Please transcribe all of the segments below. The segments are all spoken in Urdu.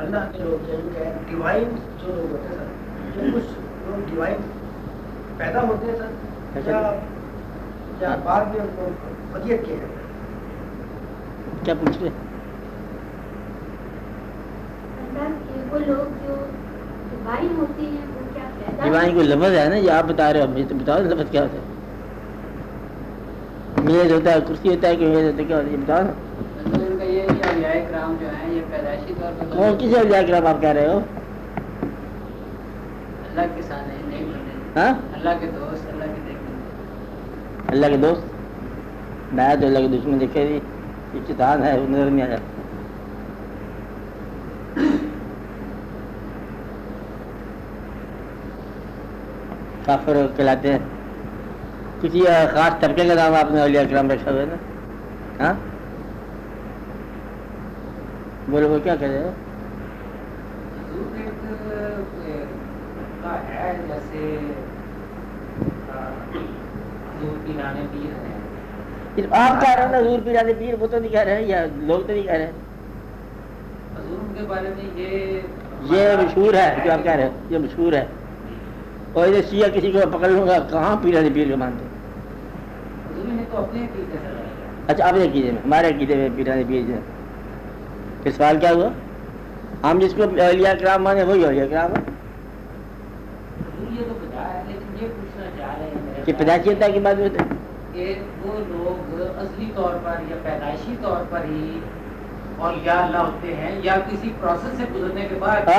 اللہ کے لوگ ہیں ڈیوائن جو لوگ ہوتے ہیں سر، جو کچھ لوگ ڈیوائن پیدا ہوتے ہیں سر، یا بعد میں ان کو ودیت کیا جاتا ہے؟ کیا پوچھ رہے؟ وہ لوگ جو ڈیوائن ہوتے ہیں وہ کیا پیدا؟ ڈیوائن کوئی لفظ ہے نا، یہ آپ بتا رہے ہو، مجھے تو بتاؤ لفظ کیا ہوتا ہے؟ میز ہوتا ہے، کرسی ہوتا ہے کہ میز ہوتا ہے، کیا ہوتا ہے یہ بتاؤ نا۔ یہ اولیاء کرام جو ہیں یہ پیدائشی طور پر کون کس اولیاء کرام آپ کہہ رہے ہو؟ اللہ کے سامنے نہیں بنے، ہاں اللہ کے دوست، اللہ کے دیکھنے، اللہ کے دوست، میں تو اللہ کے دشمن دیکھے یہ شیطان ہے، وہ نظر نہیں آیا۔ کافر کہلاتے ہیں۔ کسی خاص طبقے کا نام آپ نے اولیاء کرام رکھا ہوا ہے نا؟ ہاں بولو، وہ کیا کہہ رہے ہو؟ آپ کہہ رہے ہیں نا حضور پیرانے پیر، وہ تو نہیں کہہ رہے ہیں، یا لوگ تو نہیں کہہ رہے ہیں؟ حضور کے بارے میں یہ مشہور ہے جو آپ کہہ رہے ہیں، یہ مشہور ہے۔ اور یہ شیعہ کسی کو پکڑ لوں گا، کہاں پیرانے پیر کو مانتے ہیں؟ اچھا اپنے عقیدے میں، ہمارے عقیدے میں پیرانے پیر جو ہے۔ پھر سوال کیا ہوا؟ ہم جس کو اولیاء کرام مانے وہی اولیاء کرام ہے کہ پیدائشیت کی بات ہوتی ہے کہ وہ لوگ اصلی طور پر یا پیدائشی طور پر ہی اولیاء اللہ ہوتے ہیں یا کسی پروسیس سے گزرنے کے بعد؟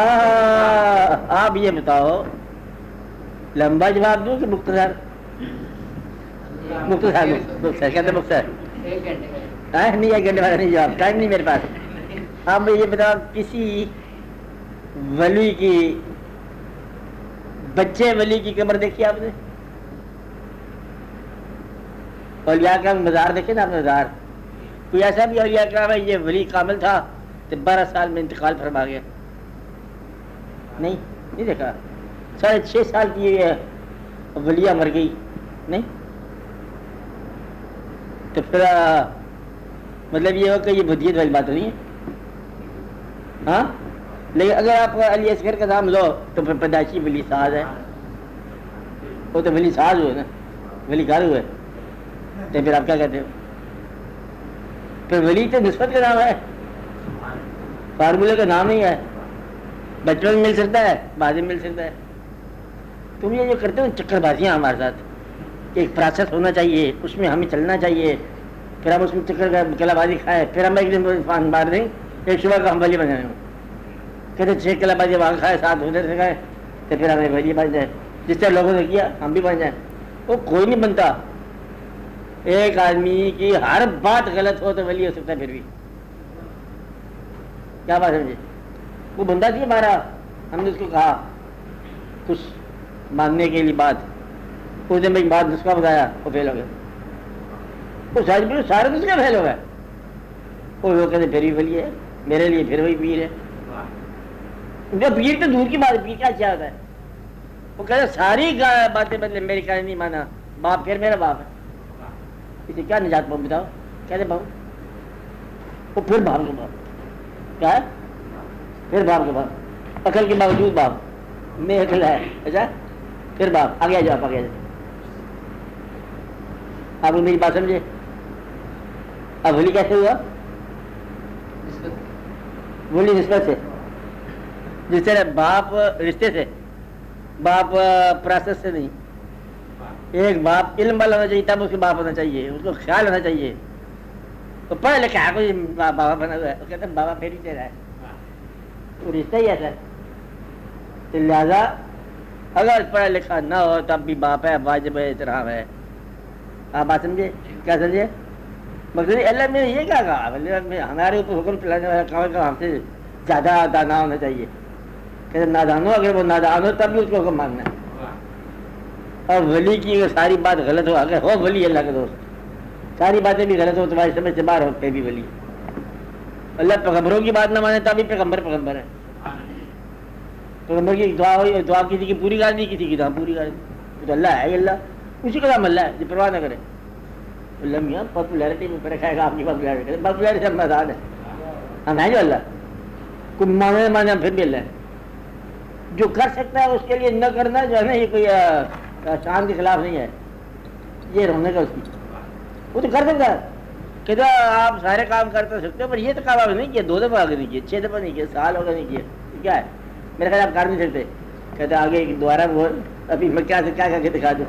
آپ یہ بتاؤ، لمبا جواب دوں کہ مختصر؟ مختصر کہتے مختصر نہیں، ایک گھنٹے والا نہیں جواب، ٹائم نہیں میرے پاس۔ آپ یہ بتاؤ، کسی ولی کی، بچے ولی کی قبر دیکھی آپ نے؟ اولیاء کرام مزار دیکھے نا آپ؟ مزار کوئی ایسا بھی اولیاء کرام ہے یہ ولی کامل تھا تو 12 سال میں انتقال فرما گیا؟ نہیں دیکھا۔ 6.5 سال کی یہ ولیہ مر گئی، نہیں؟ تو پھر مطلب یہ ہو کہ یہ بدیت والی بات نہیں ہے، ہاں؟ لیکن اگر آپ علی اصغر کا نام لو تو پھر پیدائشی ولی ساز ہے، وہ تو ولی ساز ہوئے نا، ولی کار ہوئے، تو پھر آپ کیا کہتے ہو؟ پھر ولی تو نسبت کا نام ہے، فارمولے کا نام نہیں ہے۔ بچپن میں مل سکتا ہے، بعد میں مل سکتا ہے۔ تم یہ جو کرتے ہو چکر بازیاں ہمارے ساتھ، کہ ایک پروسیس ہونا چاہیے، اس میں ہمیں چلنا چاہیے، پھر ہم اس میں چکر کلا بازی کھائے، پھر ہم ایک دن مار دیں، ایک صبح کا ہم ولی بن جائیں، کہتے 6 کلا بازی وہاں کھائے، 7 ادھر سے کھائے، تو پھر ہمیں ولی بن جائے، جس طرح لوگوں نے کیا ہم بھی بن جائیں۔ وہ کوئی نہیں بنتا۔ ایک آدمی کی ہر بات غلط ہو تو ولی ہو سکتا ہے، پھر بھی کیا بات سمجھے؟ وہ بندہ تھی ہمارا، ہم نے اس کو کہا کچھ ماننے کے لیے بات، اس نے ایک بات نسخہ بتایا، وہ فیل ہو گیا، وہ سارے نسخے فیل ہو گئے۔ وہ کہتے پھر بھی ولی ہے میرے لیے، پھر وہی پیر ہے۔ جو پیر تو دور کی بات، پیر کیا اچھا ہوتا ہے؟ وہ کہتے ساری باتیں بدلے، میری کہانی نہیں مانا، باپ پھر میرا باپ ہے، اسے کیا نجات پاؤں بتاؤ؟ کہتے باپ، وہ پھر باپ کے باپ، کیا ہے؟ پھر باپ کے باپ، عقل کے باوجود باپ، میں عقل ہے، اچھا پھر باپ، آگے جاؤ، آگے جاؤ۔ آپ میری بات سمجھے؟ اب ولی کیسے ہوا؟ ولی نسبت سے، جس طرح باپ رشتے سے، باپ پروسیس سے نہیں۔ ایک باپ علم والا ہونا چاہیے، تب اس کے باپ ہونا چاہیے، اس کو خیال ہونا چاہیے، تو پڑھا لکھا ہے کوئی بابا بنا ہوا ہے، وہ کہتے ہیں بابا پھر بھی تیرا ہے، وہ رشتہ ہی ایسا ہے۔ تو لہٰذا اگر پڑھا لکھا نہ ہو تب بھی باپ ہے، واجب ہے، احترام ہے۔ آپ بات سمجھے؟ کیا سمجھے؟ مقصد اللہ میں نے یہ کیا کہا، ہمارے اوپر حکم چلانے والا کام کا ہم سے زیادہ دانا ہونا چاہیے۔ کہتے نادان ہو، اگر وہ نادان ہو تب بھی اس کو حکم ماننا ہے۔ اور ولی کی اگر ساری بات غلط ہو، اگر ہو ولی اللہ کا دوست، ساری باتیں بھی غلط ہو، تمہاری سمجھ سے باہر ہو، پھر بھی ولی۔ اللہ پیغمبروں کی بات نہ مانے تب بھی پیغمبر ہے۔ پیغمبر کی دعا ہوئی، دعا کسی کی پوری گال نہیں، کسی کی دعا پوری گال، تو اللہ ہے اللہ، اسی کا نام اللہ ہے، جو پرواہ نہ کرے۔ اللہ میاں پاپولیرٹی میں فرق ہے گا، آپ کی پاپولیرٹی سے ہم آزاد ہے، ہم ہیں جو اللہ، کوئی مانے پھر بھی اللہ ہے. جو کر سکتا ہے اس کے لیے نہ کرنا جو ہے نا یہ کوئی شان کے خلاف نہیں ہے، یہ رونے کا اس کی. وہ تو کر سکتا ہے کہ آپ سارے کام کر سکتے ہو، پر یہ تو کام آپ نہیں کیا، 2 دفعہ آگے نہیں کیا، 6 دفعہ نہیں کیا، سال ہوگا نہیں کیا، کیا ہے میرے خیال آپ کر نہیں سکتے. کہتے آگے دوبارہ بول، ابھی میں کیا کر کے دکھا دوں.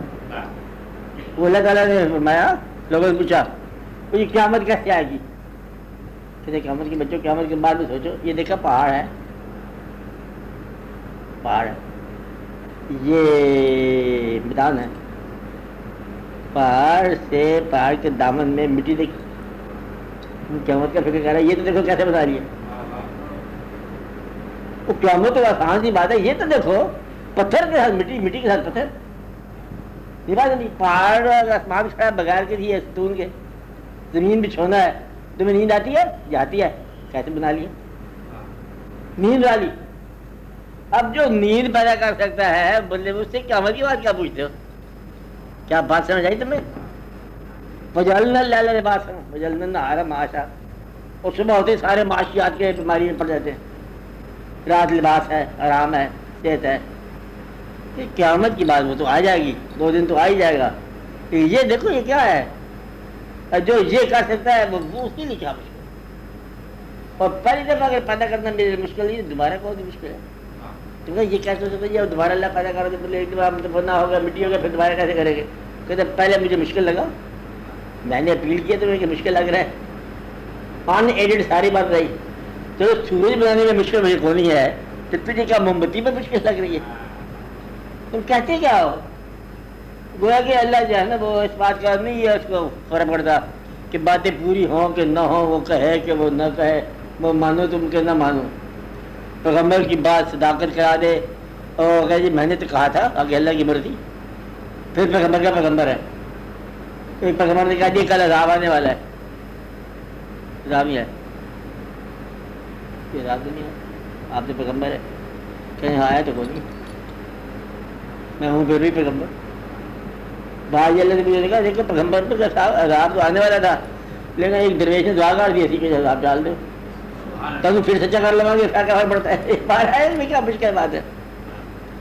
وہ اللہ تعالیٰ نے فرمایا، لوگوں نے پوچھا یہ قیامت کیسے آئے گی؟ کہتے قیامت کے بچوں قیامت کے بعد میں سوچو، یہ دیکھا پہاڑ ہے، پہاڑ ہے، یہ میدان ہے، پہاڑ سے پہاڑ کے دامن میں مٹی دیکھی، قیامت کا فکر کر رہا ہے. یہ تو دیکھو کیسے بتا رہی ہے. وہ قیامت تو آسان سی بات ہے، یہ تو دیکھو پتھر کے ساتھ مٹی، مٹی کے ساتھ پتھر، یہ بات نہیں. پہاڑ آسمان کھڑا بغیر کے ہی ہے، ستون کے، زمین بچھونا ہے. تمہیں نیند آتی ہے؟ جاتی ہے، کیسے بنا لیا، نیند والی. اب جو نیند پیدا کر سکتا ہے بولے اس سے قیامت کی بات کیا پوچھتے ہو؟ کیا بات سمجھ آئی تمہیں؟ وجعلنا اللیل لباسا وجعلنا النہار معاشا. اور صبح ہوتے سارے معاشیات کے بیماری میں پڑ جاتے ہیں. رات لباس ہے، آرام ہے، صحت ہے. یہ قیامت کی بات وہ تو آ جائے گی، 2 دن تو آ ہی جائے گا. یہ دیکھو یہ کیا ہے، جو یہ کر سکتا ہے وہ اس کے لیے کیا مشکل ہے. اور پہلی دفعہ اگر پیدا کرنا میرے لیے مشکل نہیں، دوبارہ کون سی مشکل ہے؟ تو یہ کیسے ہو سکتا ہے؟ دوبارہ اللہ پیدا کرو تو ایک دفعہ بننا ہوگا، مٹی ہوگا، پھر دوبارہ کیسے کریں گے؟ کہتے پہلے مجھے مشکل لگا، میں نے اپیل کیا تمہیں کہ مشکل لگ رہا ہے، ان ایڈڈ ساری بات رہی. چلو سورج بنانے میں مشکل مجھے کون ہے، تو تجھے کیا موم بتی میں مشکل لگ رہی ہے؟ تم کہتے کیا ہو؟ گویا کہ اللہ جو ہے نا وہ اس بات کا نہیں ہے، اس کو فرق پڑتا کہ باتیں پوری ہوں کہ نہ ہوں، وہ کہے کہ وہ نہ کہے، وہ مانو تم کہ نہ مانو. پیغمبر کی بات صداقت کرا دے اور کہ جی میں نے تو کہا تھا، آگے اللہ کی مرضی. پھر پیغمبر کا پیغمبر ہے. ایک پیغمبر نے کہا جی کل عذاب آنے والا ہے، عذاب ہی ہے، یہ عذاب نہیں ہے، آپ تو پیغمبر ہے. کہیں آیا تو کوئی نہیں، میں ہوں پھر بھی پیغمبر. بھائی اللہ نے مجھے کہا دیکھو پیغمبر پہ عذاب تو آنے والا تھا، لیکن ایک درویش نے دعا کر دی تھی کہ عذاب ڈال دو، تب پھر سچا کر لگا گے، کیا فرق پڑتا ہے؟ بار ہے میں کیا مشکل بات ہے.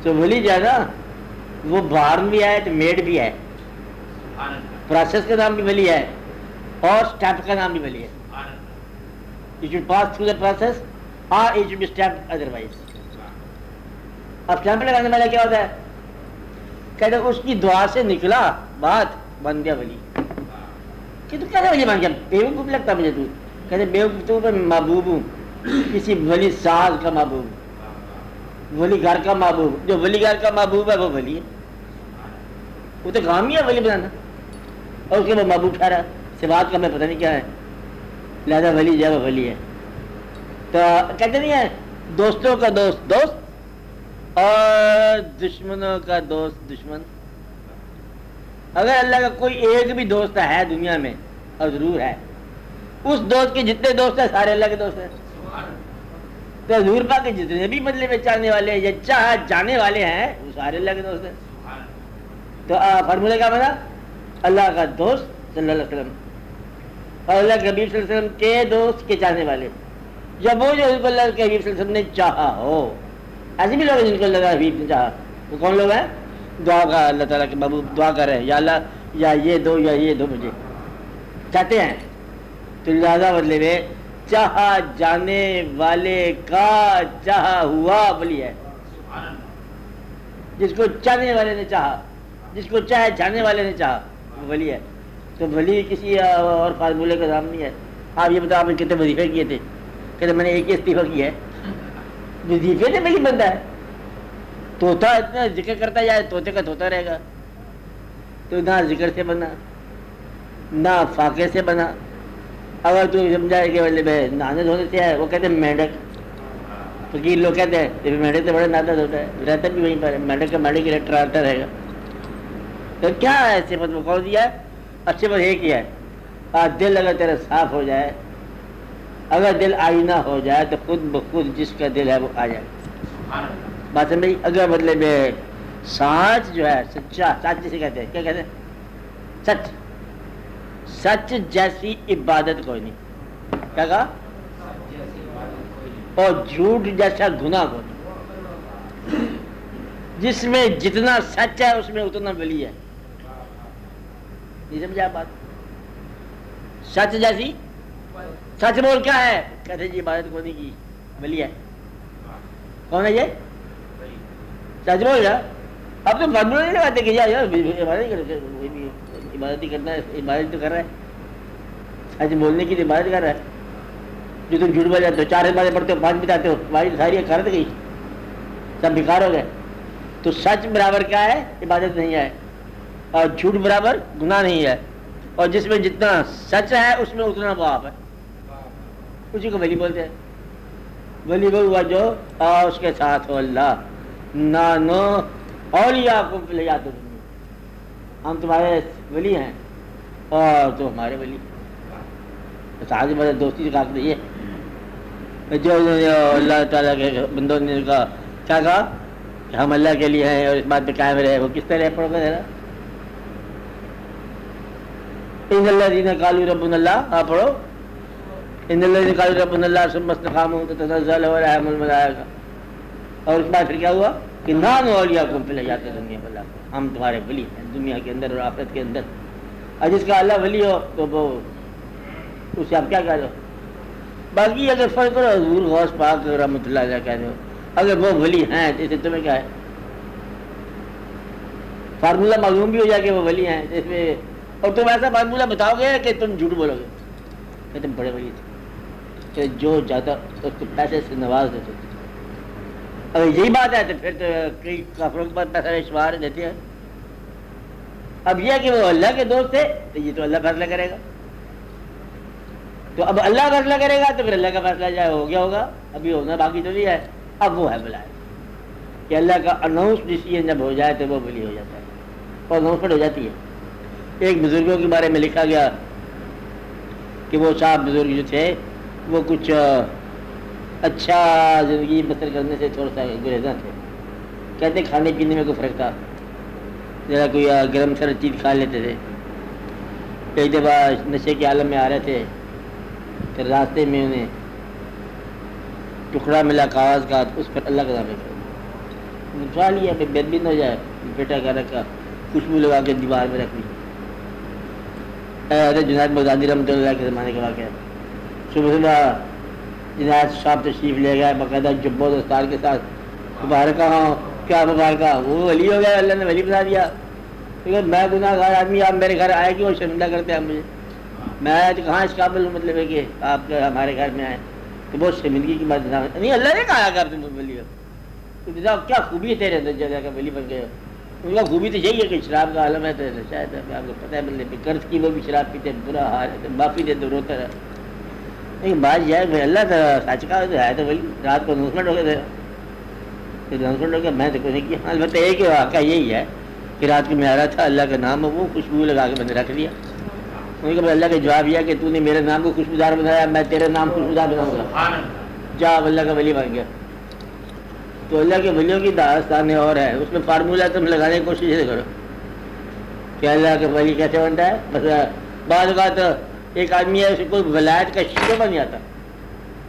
تو بولی جائے نا وہ بارن بھی ہے تو میڈ بھی ہے، پروسیس کا نام بھی ولی ہے اور اسٹیپ کا نام بھی ولی ہے. You should pass through the process or it should be stamped otherwise. اب اسٹیمپ لگانے والا کیا ہوتا ہے؟ کہتے اس کی دعا سے نکلا بات بن گیا ولی. کہ تو کیسے ولی بن گیا؟ بیوقوف لگتا مجھے تو. کہتے بیوقوف تو میں محبوب ہوں، کسی ولی ساز کا محبوب، ولی گھر کا محبوب. جو ولی گھر کا محبوب ہے وہ ولی ہے، وہ تو کام ہی ہے ولی بنانا، اور اس کے وہ محبوب ٹھہرا. صفات کا میں پتہ نہیں کیا ہے، لہذا ولی جو ہے وہ ولی ہے. تو کہتے نہیں ہے دوستوں کا دوست دوست اور دشمنوں کا دوست دشمن. اگر اللہ کا کوئی ایک بھی دوست ہے دنیا میں، اور ضرور ہے، اس دوست کے جتنے دوست ہیں سارے اللہ کے دوست ہیں. تو حضور پاک کے جتنے بھی بدلے میں چاہنے والے یا چاہ جانے والے ہیں وہ سارے اللہ کے دوست ہیں. تو فرمولہ کیا بنا؟ اللہ کا دوست صلی اللہ علیہ وسلم اور اللہ کے حبیب صلی اللہ علیہ وسلم کے دوست کے چاہنے والے. جب وہ جو اللہ کے حبیب صلی اللہ علیہ وسلم نے چاہا ہو، ایسے بھی لوگ جن کو اللہ کا حبیب نے چاہا، وہ کون لوگ ہیں؟ دعا کا اللہ تعالیٰ کے محبوب دعا کر رہے ہیں یا اللہ یا یہ دو یا یہ دو مجھے چاہتے ہیں. تو لہٰذا بدلے میں چاہا جانے والے کا چاہا ہوا ولی ہے. جس کو چاہنے والے نے چاہا، جس کو چاہے جانے والے نے چاہا وہ ولی ہے. تو ولی کسی اور فارمولے کا نام نہیں ہے. آپ یہ بتاؤ آپ نے کتنے وظیفے کیے تھے؟ کہتے میں نے ایک ہی استعفیٰ کیا ہے. وظیفے سے ولی بنتا ہے. طوطا اتنا ذکر کرتا جائے طوطے کا طوطا رہے گا. تو نہ ذکر سے بنا نہ فاقے سے بنا. اگر تو سمجھائے کہ مطلب نانے دھونے سے ہے، وہ کہتے ہیں مینڈک. فقیر لوگ کہتے ہیں مینڈک سے بڑا نانا دھوتا ہے، رہتا بھی وہیں پر ہے. مینڈک کا مینڈک الیکٹر آتا رہے گا. تو کیا ہے صفت وہ کون دیا ہے؟ اچھے بات ایک ہی ہے، دل اگر تیرا صاف ہو جائے، اگر دل آئینہ ہو جائے تو خود بخود جس کا دل ہے وہ آ جائے. بات سمجھ؟ اگر مطلب سچ جو ہے سچا، سچ جسے کہتے ہیں، کیا کہتے ہیں؟ سچ. سچ جیسی عبادت کوئی نہیں. کیا کہا؟ اور جھوٹ جیسا گناہ کو جس میں جتنا سچ ہے اس میں اتنا ولی ہے. یہ سمجھا بات؟ سچ جیسی سچ بول کیا ہے؟ کہتے جی عبادت کو نہیں کی ولی ہے. کون ہے یہ؟ سچ بول گیا. اب تو فارمولہ نہیں لگاتے کہ یار عبادت ہی کرنا ہے, عبادت تو کر رہا ہے, سچ بولنے کی عبادت کر رہا ہے. جو تم جھوٹ بول جاتے ہو, 4 نمازیں پڑھتے ہو, 5 بتاتے ہو, تمہاری ساری کر گئی, سب بیکار ہو گئے. تو سچ برابر کیا ہے؟ عبادت نہیں ہے, اور جھوٹ برابر گناہ نہیں ہے, اور جس میں جتنا سچ ہے اس میں اتنا پاپ ہے. اسی کو ولی بولتے ہیں. ولی وہ ہوا جو اور اس کے ساتھ ہو اللہ. نانو اولیاءکم فی الحیات الدنیا, ہم تمہارے ولی ہیں اور تو ہمارے ولی. ساتھ میں دوستی سے کہا یہ جو اللہ تعالیٰ کے بندوں نے کہا, کیا کہا کہ ہم اللہ کے لیے ہیں اور اس بات پہ قائم رہے. وہ کس طرح پڑھو گا ذرا؟ ان الذین قالوا ربنا اللہ, آپ پڑھو ان الذین قالوا ربنا اللہ ثم استقاموا تتنزل علیہم الملائکہ. اور اس بعد پھر کیا ہوا کہ نحن اولیاءکم فی الحیات الدنیا, ہم تمہارے ولی ہیں دنیا کے اندر اور آخرت کے اندر. اور جس کا اللہ ولی ہو تو وہ اسے آپ کیا کہہ دو. باقی اگر فرق کرو حضور غوث پاک رحمۃ اللہ علیہ کہہ دو, اگر وہ ولی ہیں تو اسے تمہیں کیا ہے؟ فارمولہ معلوم بھی ہو جائے کہ وہ ولی ہیں اس میں, اور تم ایسا فارمولہ بتاؤ گے کہ تم جھوٹ بولو گے کہ تم بڑے ولی تھے, کہ جو جاتا اس کو پیسے سے نواز دیتے. اگر یہی بات ہے تو پھر تو کئی کافروں کے پاس پیسہ اشتہار دیتے ہیں. اب یہ کہ وہ اللہ کے دوست تھے تو یہ تو اللہ فیصلہ کرے گا. تو اب اللہ فیصلہ کرے گا تو پھر اللہ کا فیصلہ جائے ہو گیا ہوگا, ابھی ہونا باقی تو نہیں ہے. اب وہ ہے بلائے کہ اللہ کا اناؤنس ڈیسیژن جب ہو جائے تو وہ ولی ہو جاتا ہے اور اناؤنسمنٹ ہو جاتی ہے. ایک بزرگوں کے بارے میں لکھا گیا کہ وہ صاحب بزرگ جو تھے وہ کچھ اچھا زندگی بسر کرنے سے تھوڑا سا گریزاں تھے. کہتے کھانے پینے میں کوئی فرق تھا, ذرا کوئی گرم سر چیز کھا لیتے تھے. کئی دفعہ نشے کے عالم میں آ رہے تھے, پھر راستے میں انہیں ٹکڑا ملا کاغذ کا, اس پر اللہ کا نام لکھا, اٹھا لیا کہ بے دبی نہ ہو جائے, بیٹا کا رکھا, خوشبو لگا کے دیوار میں رکھ لی. جنید بغدادی رحمۃ اللہ کے زمانے کا واقعہ. صبح صبح جنید صاحب تشریف لے گئے باقاعدہ جب و دستار کے ساتھ. مبارکہ ہوں, کیا مبارکہ, وہ ولی ہو گیا, اللہ نے ولی بنا دیا. میں گناہ گار آدمی, آپ میرے گھر آئے کیوں شرمندہ کرتے ہیں مجھے؟ میں کہاں اس قابل ہوں مطلب ہے کہ آپ ہمارے گھر میں آئے تو بہت شرمندگی کی بات نہیں. اللہ نے کہا کہ آپ تم ولی ہو, کیا خوبی ہے تیرے اندر جگہ کا ولی بن گئے ہو. ان کا خوبی تو یہی ہے کہ شراب کا عالم ہے تو شاید آپ کو پتہ ہے مطلب قرض کی وہ بھی شراب پیتے, برا حال ہے, معافی دے تو روتا رہا. لیکن بات یہ ہے کہ اللہ سچ کا ہے تو ولی. رات کو اناؤنسمنٹ ہو گیا تھا, اناؤنسمنٹ ہو گیا, میں تو کوئی نہیں کیا. البتہ ایک واقعہ یہی ہے کہ رات کو میں آ رہا تھا, اللہ کا نام وہ خوشبو لگا کے میں نے رکھ لیا. انہوں نے کہا اللہ کا جواب یہ کہ تو نے میرے نام کو خوشبودار بنایا, میں تیرے نام خوشبودار بناؤں گا. جا اللہ کا ولی بن گیا. تو اللہ کے ولیوں کی داستانیں اور ہے, اس میں فارمولہ تم لگانے کی کوشش کرو کہ اللہ کا ولی کیسے بنتا ہے. بس بعض اوقات ایک آدمی ہے, اسے کوئی ولایت کا شعبہ نہیں آتا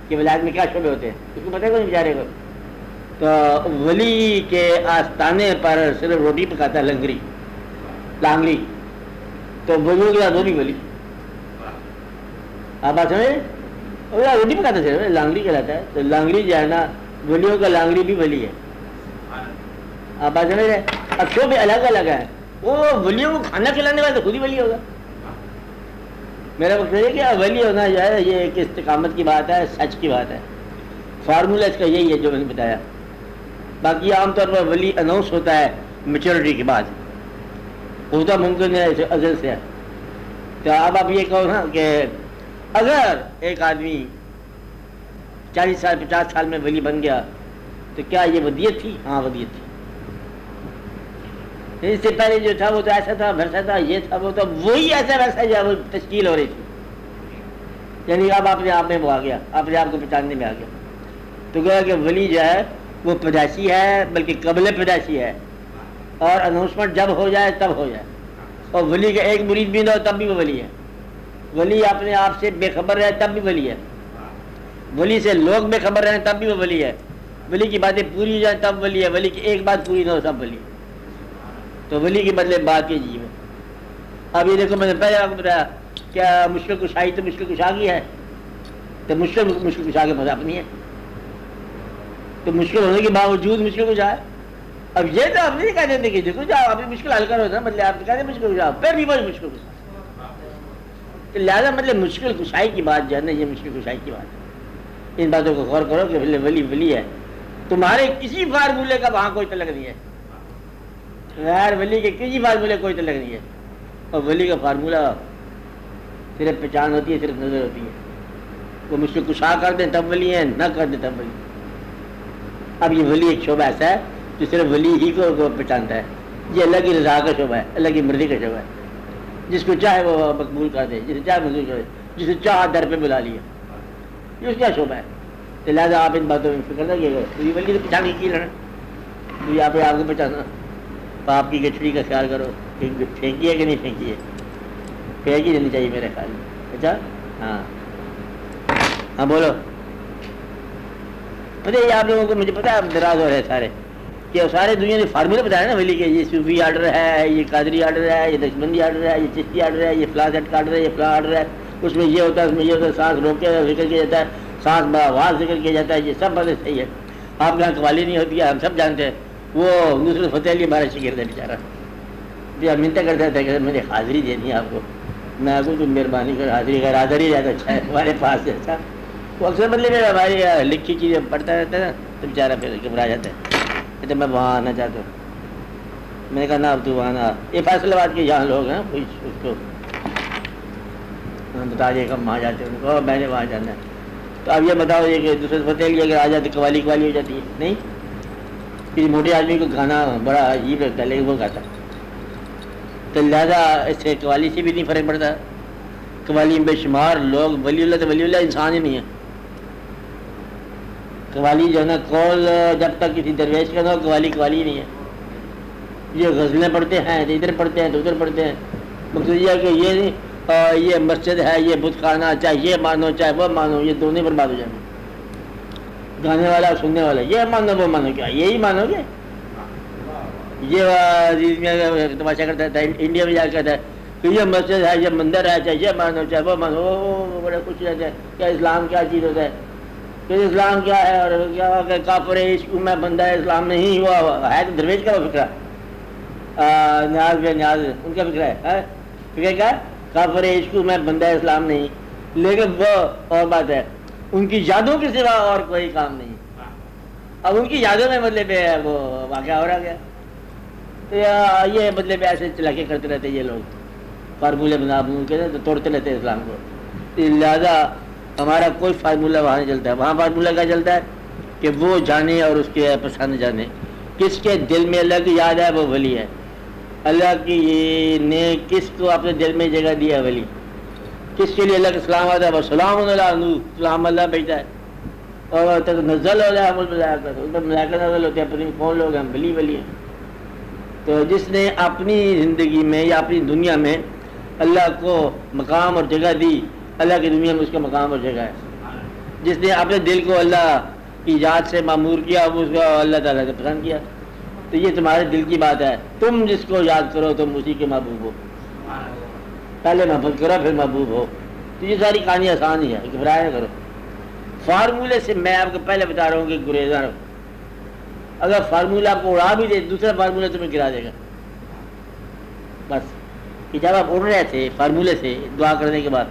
کہ ولایت میں کیا شعبے ہوتے ہیں, اس کو پتہ ہے کوئی بیچارے کو. تو ولی کے آستانے پر صرف روٹی پکاتا ہے لانگری, تو ولیوں کے وہ بھی ولی. آپ بات سمجھے, روٹی پکاتا ہے لانگری کہلاتا ہے. تو لانگری جو ہے نا, ولیوں کا لانگری بھی ولی ہے. آپ بات سمجھ رہے, اب شعبے الگ الگ ہیں. وہ ولیوں کو کھانا کھلانے والا تو خود ہی ولی ہوگا. میرا مقصد ہے کہ ولی ہونا جو ہے یہ ایک استقامت کی بات ہے, سچ کی بات ہے. فارمولہ اس کا یہی ہے جو میں نے بتایا. باقی عام طور پر ولی اناؤنس ہوتا ہے میچورٹی کے بعد, ہوتا ممکن ہے ازل سے. تو اب آپ یہ کہو نا کہ اگر ایک آدمی 40 سال 50 سال میں ولی بن گیا تو کیا یہ ودیت تھی؟ ہاں ودیت تھی. اس سے پہلے جو تھا وہ تو ایسا تھا ویسا تھا, یہ تھا وہ, تو وہی ایسا ویسا جو وہ تشکیل ہو رہی تھی. یعنی اب اپنے آپ میں وہ آ گیا, اپنے آپ کو پہچاننے میں آ گیا. تو کہا کہ ولی جو ہے وہ پیدائشی ہے, بلکہ قبل پیدائشی ہے, اور اناؤنسمنٹ جب ہو جائے تب ہو جائے. اور ولی کا ایک مرید بھی نہ ہو تب بھی وہ ولی ہے. ولی اپنے آپ سے بے خبر رہے تب بھی ولی ہے. ولی سے لوگ میں خبر رہے تب بھی وہ ولی ہے. ولی کی باتیں پوری ہو جائیں تب ولی ہے. ولی کی ایک بات پوری نہ ہو سب ولی. تو ولی کے بدلے بات کی جی میں. اب یہ دیکھو میں نے پہلے آپ کو بتایا کیا مشکل کشائی تو مشکل کشا کی ہے, تو مشکل کشا کے مذاق نہیں ہے, تو مشکل ہونے کے باوجود مشکل کشا ہے. اب یہ تو آپ نہیں کہتے تھے کہ دیکھو جاؤ آپ مشکل حل کرو نا, مطلب آپ کہتے مشکل کشا پھر بھی بہت مشکل کشا. تو لہٰذا مطلب مشکل کشائی کی بات جو ہے نا یہ مشکل کشائی کی بات ہے. ان باتوں کو غور کرو کہ ولی ولی ہے. تمہارے کسی فارمولے کا وہاں کوئی تعلق نہیں ہے, غیر ولی کے کسی فارمولے کوئی تعلق نہیں ہے. اور ولی کا فارمولہ صرف پہچان ہوتی ہے, صرف نظر ہوتی ہے. وہ مشکل کشا کر دیں تب ولی ہیں, نہ کر دیں تب ولی. اب یہ ولی ایک شعبہ ایسا ہے جو صرف ولی ہی کو پہچانتا ہے. یہ اللہ کی رضا کا شعبہ ہے, اللہ کی مرضی کا شعبہ ہے. جس کو چاہے وہ مقبول کر دے, جسے چاہے منظور کر دے, جسے چاہا در پہ بلا لیا. یہ اس کا شعبہ ہے. تو لہٰذا آپ ان باتوں میں فکر نہ کیے گا. تو یہ ولی تو پہچان کی لڑنا, تو یہ آپ کو پہچانا. تو آپ کی گچڑی کا خیال کرو کہ پھینکی ہے کہ نہیں پھینکی ہے. پھینکی دینی چاہیے میرے خیال میں. اچھا ہاں ہاں بولو. پتہ یہ آپ لوگوں کو مجھے پتا ہے دراز ہو رہے سارے کہ سارے دنیا نے فارمولہ بتایا نا ولی کے. یہ صوفی آرڈر ہے, یہ قادری آرڈر ہے, یہ نقشبندی آرڈر ہے, یہ چشتی آرڈر ہے, یہ فلاں سیٹ کا آرڈر ہے, یہ فلاں آرڈر ہے. اس میں یہ ہوتا ہے, اس میں یہ ہوتا ہے, سانس روک کے ذکر کیا جاتا ہے, سانس بآواز ذکر کیا جاتا ہے. یہ سب باتیں صحیح ہے. آپ کے یہاں قوالی نہیں ہوتی ہے, ہم سب جانتے ہیں. وہ نصرت فتح علی ہمارا شاگرد ہے بیچارہ, جو منتیں کرتا تھا کہ مجھے حاضری دینی ہے آپ کو. میں آپ کو تم مہربانی کر حاضری کر, حاضر ہی زیادہ اچھا ہے ہمارے پاس سے. اچھا وہ اکثر بدلے میں ہماری لکھی چیزیں پڑھتا رہتا ہے نا, تو بیچارہ پھر گھبرا جاتا ہے. تو میں وہاں آنا چاہتا ہوں. میں نے کہا نا اب تو وہاں آ. یہ فیصلہ باد کے جہاں لوگ ہیں کوئی اس کو بتا دیے کب وہاں جاتے ہیں, ان کو میں نے وہاں جانا ہے. تو اب یہ بتاؤ یہ کہ دوسرے فتح لیے اگر آ جاتے قوالی ہو جاتی ہے نہیں. کسی موٹے آدمی کو گانا بڑا عجیب لگتا ہے لیکن وہ گاتا. تو لہٰذا اس سے قوالی سے بھی نہیں فرق پڑتا. قوالی بے شمار لوگ ولی اللہ تو ولی اللہ انسان ہی نہیں ہے. قوالی جو ہے نا قول جب تک کسی درویش کا نہ ہو قوالی نہیں ہے. یہ غزلیں پڑھتے ہیں تو ادھر پڑھتے ہیں تو ادھر پڑھتے ہیں. مقصد یہ ہے کہ یہ نہیں یہ مسجد ہے, یہ بت خانہ, چاہے یہ مانو چاہے وہ مانو, یہ دونوں برباد ہو جائیں گے. گانے والا اور سننے والا یہ مانو وہ مانو, کیا یہی مانو گے؟ یہ تماشا کرتا تھا انڈیا میں جا کے کہتا ہے کہ یہ مسجد ہے, یہ مندر ہے, چاہے یہ مانو چاہے وہ مانو. بڑے خوش رہتے ہیں کیا اسلام کیا چیز ہوتا ہے, کہ اسلام کیا ہے اور کیا کہ کافر ہے عشق میں بندہ ہے اسلام نہیں. وہ ہے تو درویش کا وہ فکر ہے, نیاز ان کا فکر ہے. فکر کیا کافر عشق میں بندہ ہے اسلام نہیں. لیکن وہ اور بات ہے ان کی یادوں کے سوا اور کوئی کام نہیں. اب ان کی یادوں میں مطلب وہ واقعہ ہو رہا گیا. یہ مطلب ایسے چلا کے کرتے رہتے یہ لوگ, فارمولے بنا کے تو توڑتے رہتے اسلام کو. لہٰذا ہمارا کوئی فارمولہ وہاں نہیں چلتا ہے. وہاں فارمولہ کیا چلتا ہے کہ وہ جانے اور اس کے پسند جانے. کس کے دل میں اللہ کی یاد ہے وہ ولی ہے. اللہ کی نے کس کو اپنے دل میں جگہ دیا ولی. کس کے لیے اللہ کا سلام آتا ہے وہ سلام اللہ نور, سلام اللہ بھیجتا ہے. اور نزل علیہ الملائکۃ, اس پر ملائکہ نازل ہوتے ہیں. اپنی کون لوگ ہیں ولی ہیں. تو جس نے اپنی زندگی میں یا اپنی دنیا میں اللہ کو مقام اور جگہ دی, اللہ کی دنیا میں اس کا مقام اور جگہ ہے. جس نے اپنے دل کو اللہ کی یاد سے معمور کیا وہ اس کو اللہ تعالیٰ نے پسند کیا. تو یہ تمہارے دل کی بات ہے. تم جس کو یاد کرو تم اسی کے محبوب ہو. پہلے محبت کرو پھر محبوب ہو. تو یہ ساری کہانی آسان ہی ہے, گھبرایا نہ کرو. فارمولے سے میں آپ کو پہلے بتا رہا ہوں کہ گریزاں رہو. اگر فارمولہ آپ کو اڑا بھی دے دوسرا فارمولہ تمہیں گرا دے گا. بس کہ جب آپ اڑ رہے تھے فارمولے سے دعا کرنے کے بعد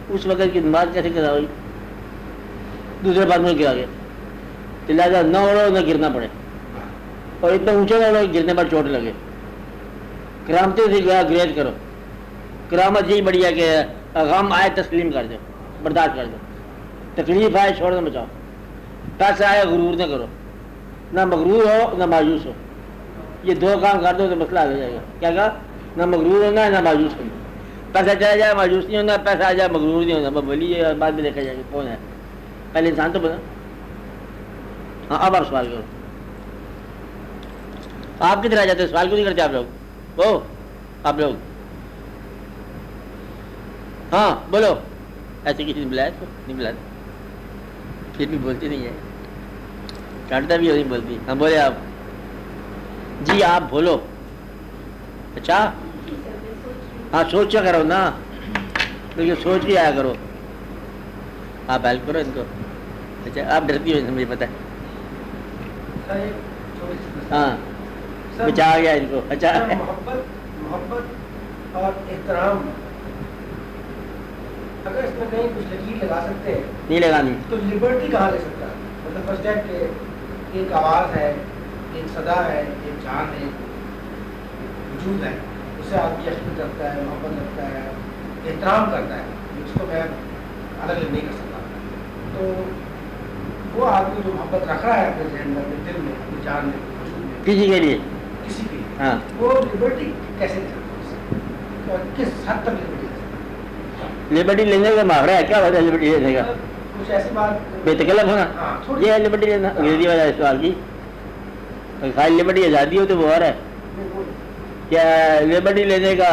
اس وقت کی نماز کیسے کرا ہوئی, دوسرے فارمولے گرا گیا. تو لہٰذا نہ اڑو نہ گرنا پڑے, اور اتنا اونچا نہ اڑو گرنے پر چوٹ لگے. کرامتیں سے گریز کرو. کرامت یہی بڑی ہے کہ غم آئے تسلیم کر دو, برداشت کر دو. تکلیف آئے چھوڑ نہ بچاؤ. پیسہ آئے غرور نہ کرو. نہ مغرور ہو نہ مایوس ہو. یہ دو کام کر دو تو مسئلہ آ جائے گا. کیا کہا؟ نہ مغرور ہونا ہے نہ مایوس ہونا. پیسہ چلا جائے مایوس نہیں ہونا, پیسہ آ جائے مغرور نہیں ہونا. ولی بعد میں دیکھا جائے گا کون ہے, پہلے انسان تو بنا. ہاں اب آپ سوال کرو. آپ کدھر آ جاتے سوال کیوں نہیں کرتے آپ لوگ؟ وہ آپ لوگ ہاں بولو. ایسے کسی نے بلایا تو نہیں بلایا. پھر بھی بولتی نہیں ہے, کاٹتا بھی نہیں بولتی. ہاں بولے آپ, جی آپ بولو. اچھا ہاں سوچا کرو نا, لیکن سوچ کے آیا کرو. آپ ہیلپ کرو ان کو. اچھا آپ ڈرتی ہو, مجھے پتا ہے. سر ایک چھوٹی سی مثال. ہاں سر بچا گیا ان کو. اچھا سر محبت اور احترام, اگر اس میں کہیں کچھ لکیر لگا سکتے ہیں نہیں لگانی. تو لبرٹی کہاں لے سکتا ہے؟ مطلب فرسٹ ایڈ کہ ایک آواز ہے, ایک صدا ہے, ایک جان ہے, وجود ہے, اسے آدمی یقین کرتا ہے, محبت رکھتا ہے, احترام کرتا ہے, اس کو میں الگ الگ نہیں کر سکتا. تو وہ آدمی جو محبت رکھ رہا ہے اپنے ذہن میں, اپنے دل میں, اپنی جان میں, وجود میں, کسی کے لیے, کسی کے لیے, ہاں وہ لبرٹی کیسے لے سکتا ہے, کس حد تک لبرٹی لے سکتا ہے؟ لبرٹی لینے کا محاورہ ہے, کیا ہوتا ہے لبرٹی لینے کا؟ کچھ ایسی بات بے تکلف ہونا, ہاں تھوڑی یہ ہے لبرٹی لینا. انگریزی والا سوال کی خالی لبرٹی آزادی ہو تو وہ اور ہے. کیا لبرٹی لینے کا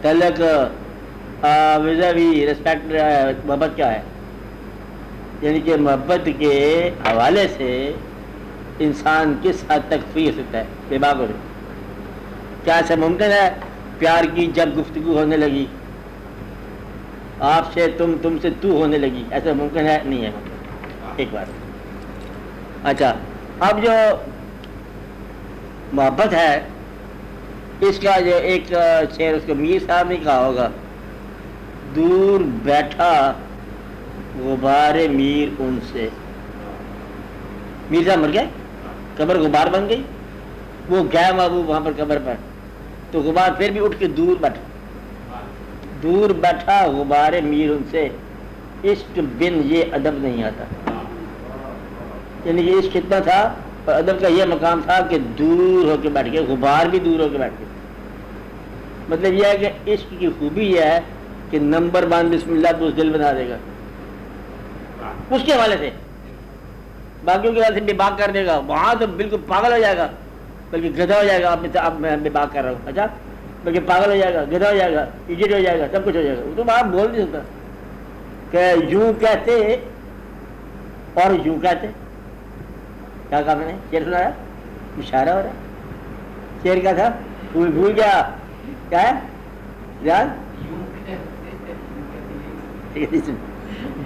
تعلق ویزا بھی رسپیکٹ محبت کیا ہے؟ یعنی کہ محبت کے حوالے سے انسان کس حد تک فری ہو سکتا ہے, بے باک ہو سکتا ہے. کیا ایسا ممکن ہے پیار کی جب گفتگو ہونے لگی, آپ سے تم سے تو ہونے لگی, ایسا ممکن ہے؟ نہیں ہے ممکن. ایک بات. اچھا اب جو محبت ہے اس کا جو ایک شعر, اس کو میر صاحب نے کہا ہوگا, دور بیٹھا غبار میر ان سے. میر صاحب مر گئے, قبر غبار بن گئی, وہ گیا محبوب وہاں پر قبر پر, تو غبار پھر بھی اٹھ کے دور بیٹھا. دور بیٹھا غبار میر ان سے, عشق بن یہ ادب نہیں آتا. یعنی کہ عشق کتنا تھا اور ادب کا یہ مقام تھا کہ دور ہو کے بیٹھ کے, غبار بھی دور ہو کے بیٹھ کے. مطلب یہ ہے کہ عشق کی خوبی یہ ہے کہ نمبر 1 بسم اللہ تو اس دل بنا دے گا اس کے حوالے سے, باقیوں کے حوالے سے بے باک کر دے گا, وہاں تو بالکل پاگل ہو جائے گا, بلکہ گدھا ہو جائے گا. اب میں بے باک کر رہا ہوں, اچھا بلکہ پاگل ہو جائے گا, گدھا ہو جائے گا, ایجٹ ہو جائے گا, سب کچھ ہو جائے گا. وہ تو آپ بول نہیں سکتا کہ یوں کہتے اور یوں کہتے. کیا کہا میں نے؟ شعر سنا رہا, اشارہ ہو رہا ہے. شعر کیا تھا؟ بھول گیا, کیا ہے یاد؟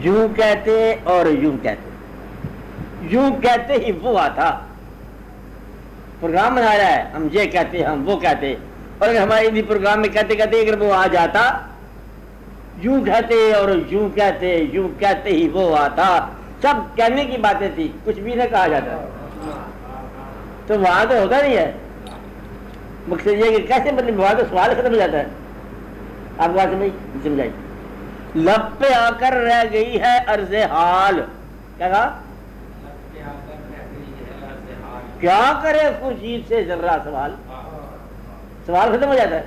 یوں کہتے اور یوں کہتے. یوں کہتے ہی وہ آتا. پروگرام بنا رہا ہے, ہم یہ کہتے ہم وہ کہتے, اور اگر ہمارے پروگرام میں کہتے کہتے اگر وہ آ جاتا, یوں کہتے اور یوں کہتے ہی وہ آتا. سب کہنے کی باتیں تھی, کچھ بھی نہ کہا جاتا, تو وہاں تو ہوتا نہیں ہے. مقصد یہ کہ کیسے مطلب وہاں تو سوال ختم ہو جاتا ہے. آپ بات سمجھائی. لب پہ آ کر رہ گئی ہے عرض حال. کیا کہا؟ کیا کرے خورشید سے ذرہ سوال. سوال ختم ہو جاتا ہے.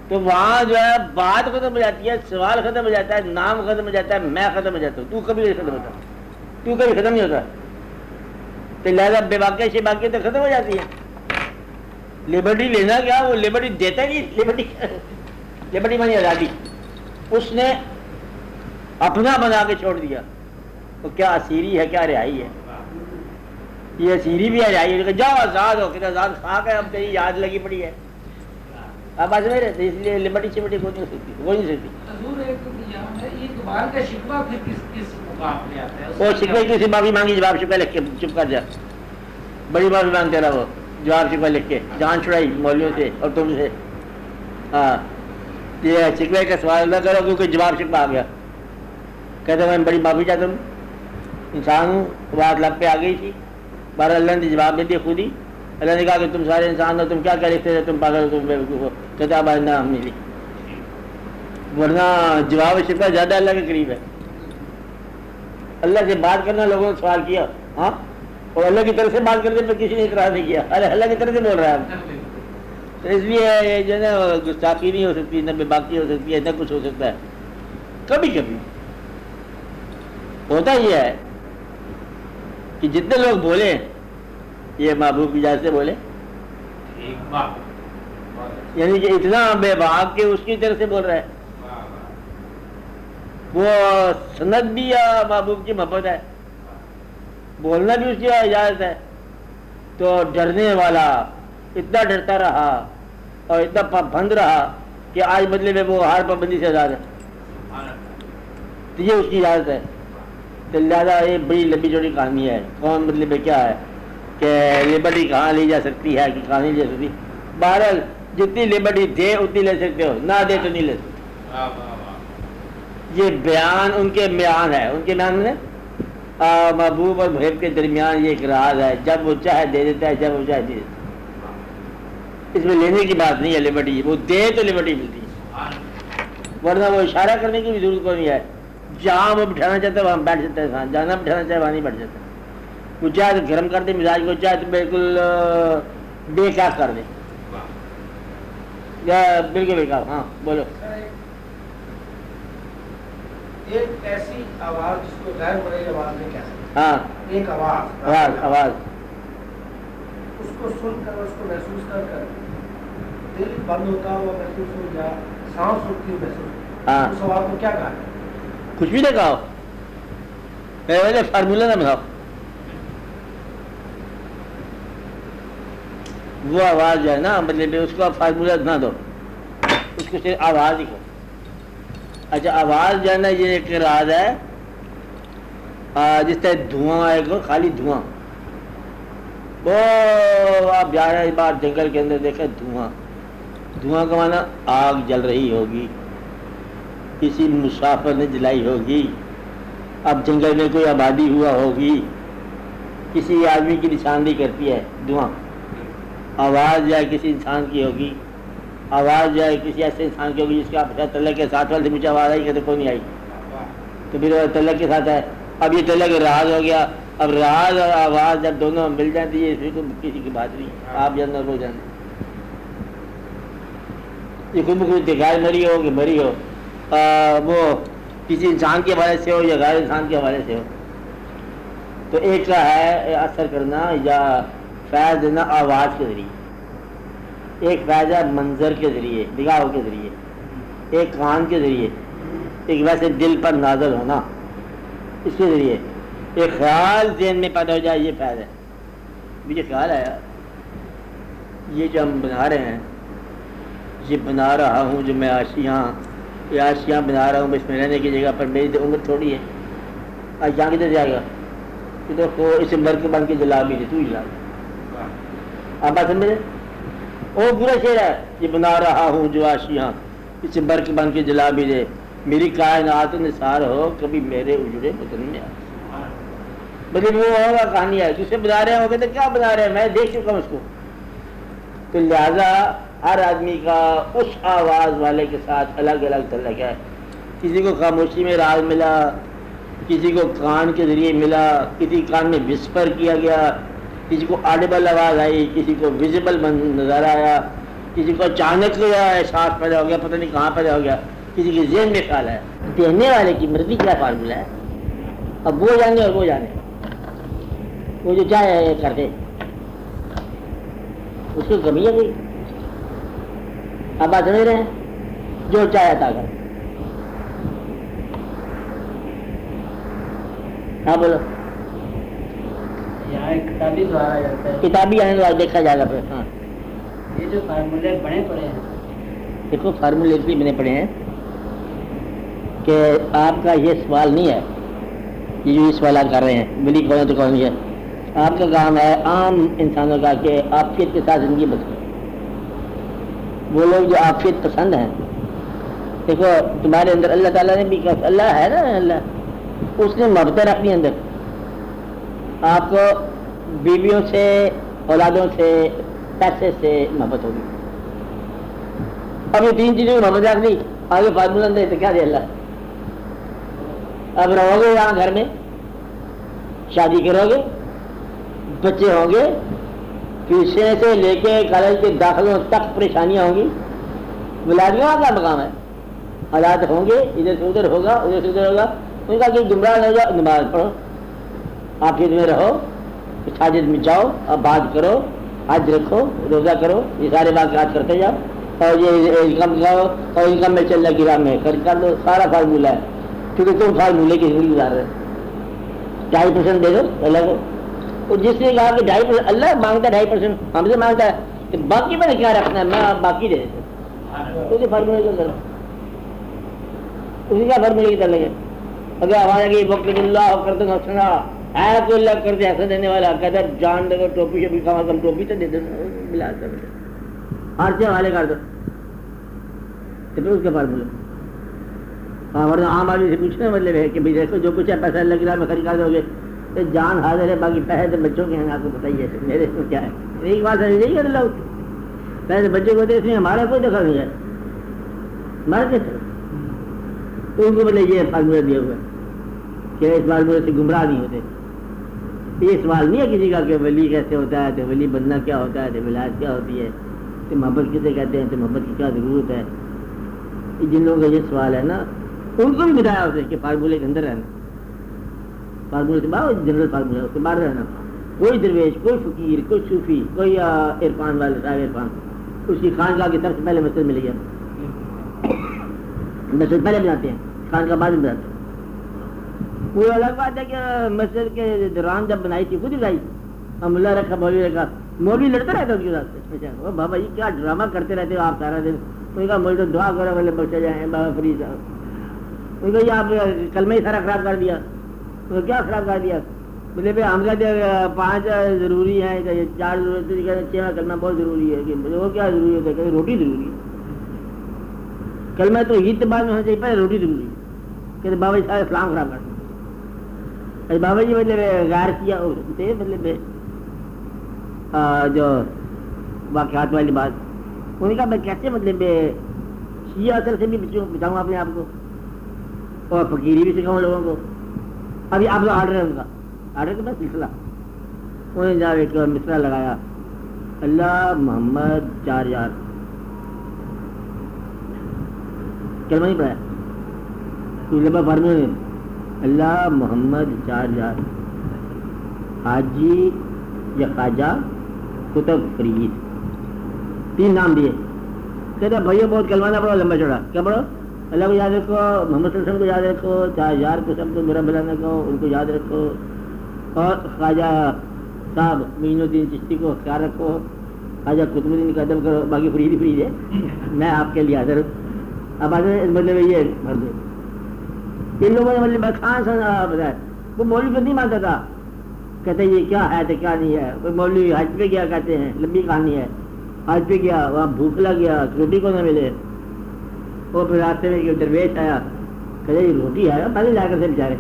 تو وہاں جو ہے بات ختم ہو جاتی ہے, سوال ختم ہو جاتا ہے, نام ختم ہو جاتا ہے, میں ختم ہو جاتا ہوں, تو کبھی نہیں ختم ہوتا, تو کبھی ختم نہیں ہوتا. تو لہٰذا بے باقی سے باقی تو ختم ہو جاتی ہے. لبرٹی لینا کیا, وہ لبرٹی دیتا نہیں. لبرٹی مانی آزادی, اس نے اپنا بنا کے چھوڑ دیا. وہ کیا اسیری ہے, کیا رہائی ہے. یہ اسیری بھی ہے, رہائی ہے. جاؤ آزاد ہو, کہ آزاد خاک ہے, اب تیری یاد لگی پڑی ہے. آپ آج میں رہتے, اس لیے لبرٹی چمٹی ہو نہیں سکتی, ہو نہیں سکتی. وہ شکوے کسی معافی مانگی, جواب شکوہ لکھ کے چپ کر جا. بڑی معافی مانگتے رہا وہ, جواب شکوہ لکھ کے, جان چھڑائی مولویوں سے اور تم سے. ہاں یہ شکوے کا سوال نہ کرو, کیونکہ جواب شکوہ آ گیا. کہتے میں بڑی معافی چاہتا ہوں, انسان ہوں, بات لب پہ آ گئی تھی. بارہ اللہ نے جواب دے دیا خود ہی. اللہ نے کہا کہ تم سارے انسان ہو, تم کیا کیا لکھتے تھے, تم پاگل ہو, تم بیوقوف ہو. کتاب آئندہ ہم نہیں لکھی, ورنہ جواب شکوہ زیادہ اللہ کے قریب ہے. اللہ سے بات کرنا لوگوں نے سوال کیا, ہاں, اور اللہ کی طرف سے بات کرنے پہ کسی نے اعتراض نہیں کیا. اللہ کی طرف سے بول رہا ہے. تو اس لیے یہ جو ہے نا گستاخی نہیں ہو سکتی, نہ بے باکی ہو سکتی ہے, نہ کچھ ہو سکتا ہے. کبھی کبھی ہوتا یہ ہے کہ جتنے لوگ بولے یہ محبوب کی اجازت سے بولے, یعنی کہ اتنا بے باک کہ اس کی طرف سے بول رہا ہے. وہ سند بھی یا محبوب کی محبت ہے، بولنا بھی اس کی اجازت ہے. تو ڈرنے والا اتنا ڈرتا رہا اور اتنا پابند رہا کہ آج بدلے میں وہ ہر پابندی سے آزاد ہے، تو یہ اس کی اجازت ہے. تو لہٰذا یہ بڑی لمبی چوڑی کہانی ہے. کون مطلب میں کیا ہے کہ لبرٹی کہاں لی جا سکتی ہے کہ کہاں نہیں لے سکتی. بہرحال جتنی لبرٹی دے اتنی لے سکتے ہو، نہ دے تو نہیں لے سکتے. یہ بیان ان کے میان ہے، ان کے میان میں محبوب اور محب کے درمیان یہ ایک راز ہے. جب وہ چاہے دے دیتا ہے، جب وہ چاہے دے دیتا ہے. اس میں لینے کی بات نہیں ہے لبرٹی، وہ دے تو لبرٹی ملتی ہے، ورنہ وہ اشارہ کرنے کی بھی ضرورت کو نہیں ہے. جہاں وہ بٹھانا چاہتا ہے وہاں بیٹھ جاتا ہے انسان، جہاں بٹھانا چاہے وہاں نہیں بیٹھ جاتا. وہ چاہے تو گرم کر دے مزاج کو، چاہے تو بالکل بے کاف کر دے یا بالکل بے کاف. ہاں بولو. ایک ایسی آواز جس کو غیر مرئی آواز میں کہہ سکتے ہیں. ہاں ایک آواز آواز اس کو سن کر، اس کو محسوس کر کر دل بند ہوتا ہوا محسوس ہو یا سانس رکتی ہو محسوس ہو. ہاں اس آواز کو کیا کہا ہے؟ کچھ بھی نہیں کہو، پہلے فارمولہ نہ بتاؤ. وہ آواز جو ہے نا مطلب اس کو فارمولہ نہ دو، اس کو صرف آواز ہی کہو. اچھا آواز جو ہے نا یہ ایک راز ہے، جس طرح دھواں ہے کو خالی دھواں. وہ آپ جا رہے بار جنگل کے اندر دیکھیں دھواں، دھواں کا معنی آگ جل رہی ہوگی، کسی مسافر نے جلائی ہوگی. اب جنگل میں کوئی آبادی ہوا ہوگی، کسی آدمی کی نشاندہی کرتی ہے دھواں. آواز جو ہے کسی انسان کی ہوگی، آواز جو ہے کسی ایسے انسان کی ہوگی جس کا پتہ تلک کے ساتھ والے سے مجھے آواز آئی کہ کوئی نہیں آئی، تو پھر وہ تلک کے ساتھ ہے. اب یہ تلک راز ہو گیا. اب راز اور آواز جب دونوں مل جاتی ہے پھر کسی کی بات نہیں، آپ جاننا کو جانے. یہ خود بخود دکھائی مری ہو کہ مری ہو، وہ کسی انسان کے حوالے سے ہو یا غیر انسان کے حوالے سے ہو. تو ایک کا ہے اثر کرنا یا فیض دینا آواز کے ذریعے، ایک فیض ہے منظر کے ذریعے، نگاہوں کے ذریعے، ایک کان کے ذریعے، ایک ویسے دل پر نازل ہونا اس کے ذریعے، ایک خیال ذہن میں پیدا ہو جائے، یہ فیض ہے. مجھے خیال آیا یہ جو ہم بنا رہے ہیں، یہ بنا رہا ہوں جو میں آشیاں، یہ آشیاں بنا رہا ہوں اس میں رہنے کی جگہ پر. میری تو عمر تھوڑی ہے، آج جہاں کدھر جائے گا کہ تو اسے مرک بن کے جلا بھی دے، تو جلا دے. آپ بات سمجھے؟ وہ برا شعر ہے، یہ بنا رہا ہوں جو آشیاں اسے برق بن کے جلا بھی دے. میری کائنات نثار ہو کبھی میرے اجڑے بدن میں آ. مطلب وہ ہوگا کہانی ہے جسے بنا رہے ہوگے تو کیا بنا رہے ہیں، میں دیکھ چکا ہوں اس کو. تو لہذا ہر آدمی کا اس آواز والے کے ساتھ الگ الگ تعلق ہے. کسی کو خاموشی میں راز ملا، کسی کو کان کے ذریعے ملا، کسی کان میں وسپر کیا گیا، کسی کو آڈیبل آواز آئی، کسی کو ویزیبل نظر آیا، کسی کو اچانک احساس پیدا ہو گیا، پتہ نہیں کہاں پیدا ہو گیا، کسی کے ذہن میں خیال ہے. دینے والے کی مرضی کیا فارمولہ ہے، اب وہ جانے اور وہ جانے، وہ جو چاہے کر دے، اس کی کمی ہے کوئی. آپ بات سمجھ رہے ہیں؟ جو چاہے عطا کر. ہاں بولو. یہاں ایک کتابی سوال آ جاتا ہے، کتابی آنے کے بعد دیکھا جائے گا پھر. ہاں یہ جو فارمولے بنے پڑے ہیں، دیکھو فارمولے اس لیے بنے پڑے ہیں کہ آپ کا یہ سوال نہیں ہے، یہ جو سوال آپ کر رہے ہیں ملی کون تو کون ہے. آپ کا کام ہے عام انسانوں کا کہ عافیت کے ساتھ زندگی بسے. وہ لوگ جو عافیت پسند ہیں، دیکھو تمہارے اندر اللہ تعالیٰ نے بھی کہا، اللہ ہے نا، اللہ اس نے محبتیں رکھنی اندر. آپ کو بیویوں سے، اولادوں سے، پیسے سے محبت ہوگی. اب یہ تین چیزوں کی محبت رکھ دی، آگے فارمولہ اندر تو کیا دے اللہ. اب رہو گے یہاں گھر میں، شادی کرو گے، بچے ہوں گے، پیچھے سے لے کے کالج کے داخلوں تک پریشانیاں ہوں گی. ولادیوں کا مقام ہے، حالات ہوں گے، ادھر سے ادھر ہوگا، ادھر سے ادھر ہوگا. ان کا کہ گمراہ نہ ہو جاؤ، نماز پڑھو، آپ میں رہو، حاجت میں جاؤ، اب بات کرو، حج رکھو، روزہ کرو، یہ سارے واقعات کرتے جاؤ، اور یہ انکم کھاؤ اور انکم میں چلنے کی راہ میں کر دو. سارا فارمولہ ہے. کیونکہ تم فارمولے کی زندگی گزار رہے 2.5% دے دو اللہ کو. اور جس نے کہا کہ 2.5% اللہ مانگتا ہے 2.5% ہم سے مانگتا ہے کہ باقی میں نے کیا رکھنا ہے, میں باقی دے دیتا ہوں. فارمولے کو کرو, اسی کا فارمولے کی طرح لگے. اگر ہمارا کہ وقت اللہ کر دوں سنا ہے تو اللہ کر دے ایسا دینے والا کہتا ہے جان دے ٹوپی شوپی کھاوا کم ٹوپی تو دے دو ملا کر ہر سے حوالے کر دو تو پھر اس کے فارمولے. ہاں ورنہ عام آدمی سے پوچھنا مطلب ہے کہ بھائی دیکھو جو کچھ ہے پیسہ اللہ کی راہ میں خرید کر دو گے تو جان حاضر ہے, باقی پیسے تو بچوں کے ہیں, آپ کو بتائیے میرے اس میں کیا ہے. ایک بات سمجھ نہیں کر لو پیسے بچوں کو دے, اس میں ہمارا کوئی دخل نہیں ہے, مر کے تو ان کو مطلب یہ فارمولہ دیا ہوا ہے کہ اس فارمولے سے گمراہ نہیں ہوتے. یہ سوال نہیں ہے کسی کا کہ ولی کیسے ہوتا ہے, تو ولی بننا کیا ہوتا ہے, تو ولایت کیا ہوتی ہے, تو محبت کسے کہتے ہیں, تو محبت کی کیا ضرورت ہے. جن لوگوں کا یہ سوال ہے نا ان کو بھی بتایا اسے کہ فارمولے کے اندر رہنا, فارمولے سے باہر جنرل فارمولہ اس کے باہر رہنا. کوئی درویش, کوئی فقیر, کوئی صوفی, کوئی عرفان والے صاحب عرفان اس کی خانقاہ کی طرف سے پہلے مسجد مل گیا, مسجد پہلے بناتے ہیں خانقاہ بعد میں بناتے ہیں. وہ الگ بات ہے کہ مسجد کے دوران جب بنائی تھی خود ہی بنائی, ہم اللہ رکھا مولوی رکھا, مولوی لڑتا رہتا اس کے ساتھ, بابا جی کیا ڈرامہ کرتے رہتے ہو آپ سارا دن. ان کا مولوی تو دعا کرو والے بچے جائیں بابا فریض صاحب. ان کو یہ آپ کلمہ ہی سارا خراب کر دیا. کیا خراب کر دیا؟ بولے بھائی ہم کہتے ہیں 5 ضروری ہیں, 4 ضروری, 6 کلمہ بہت ضروری ہے. کہ وہ کیا ضروری ہوتا ہے کہ روٹی ضروری ہے. کلمہ تو عید بعد میں ہونا چاہیے, پہلے روٹی ضروری ہے. کہتے بابا جی سارا اسلام خراب کر دیا. بابا جی مطلب غیر کیا مطلب جو واقعات والی بات انہوں نے کہا میں کیسے مطلب شیعہ اثر سے بھی بچاؤں اپنے آپ کو اور فقیری بھی سکھاؤں لوگوں کو. ابھی آپ کا آرڈر ہے, ان کا آرڈر کے بعد سلسلہ انہوں نے جب ایک مصرع لگایا اللہ محمد 4000 کلمہ نہیں پڑھا تو لبا فارمولہ اللہ محمد 4000 حاجی یا خواجہ کتب فرید 3 نام دیے. کہتے بھائیو بہت کلمہ نہ پڑھو لمبا چوڑا, کیا پڑھو اللہ کو یاد رکھو, محمد صلی اللہ علیہ وسلم کو یاد رکھو, 4000 کو سب کو برا بلا نہ کہو, ان کو یاد رکھو, اور خواجہ صاحب معین الدین چشتی کو خیال رکھو, خواجہ قطب الدین کا ادب کرو, باقی فرید ہی فرید ہے, میں آپ کے لیے حاضر ہوں. اب آج مطلب یہ بھر دو. ان لوگوں نے مطلب خان سنا بتایا, وہ مولوی کو نہیں مانتا تھا, کہتے یہ کیا ہے تو کیا نہیں ہے. وہ مولوی حج پہ گیا کہتے ہیں, لمبی کہانی ہے, حج پہ گیا وہاں بھوک لگ گیا, روٹی کو نہ ملے. وہ پھر راستے میں ایک درویش آیا, کہتے یہ روٹی ہے, پہلے جا کر سے بیچارے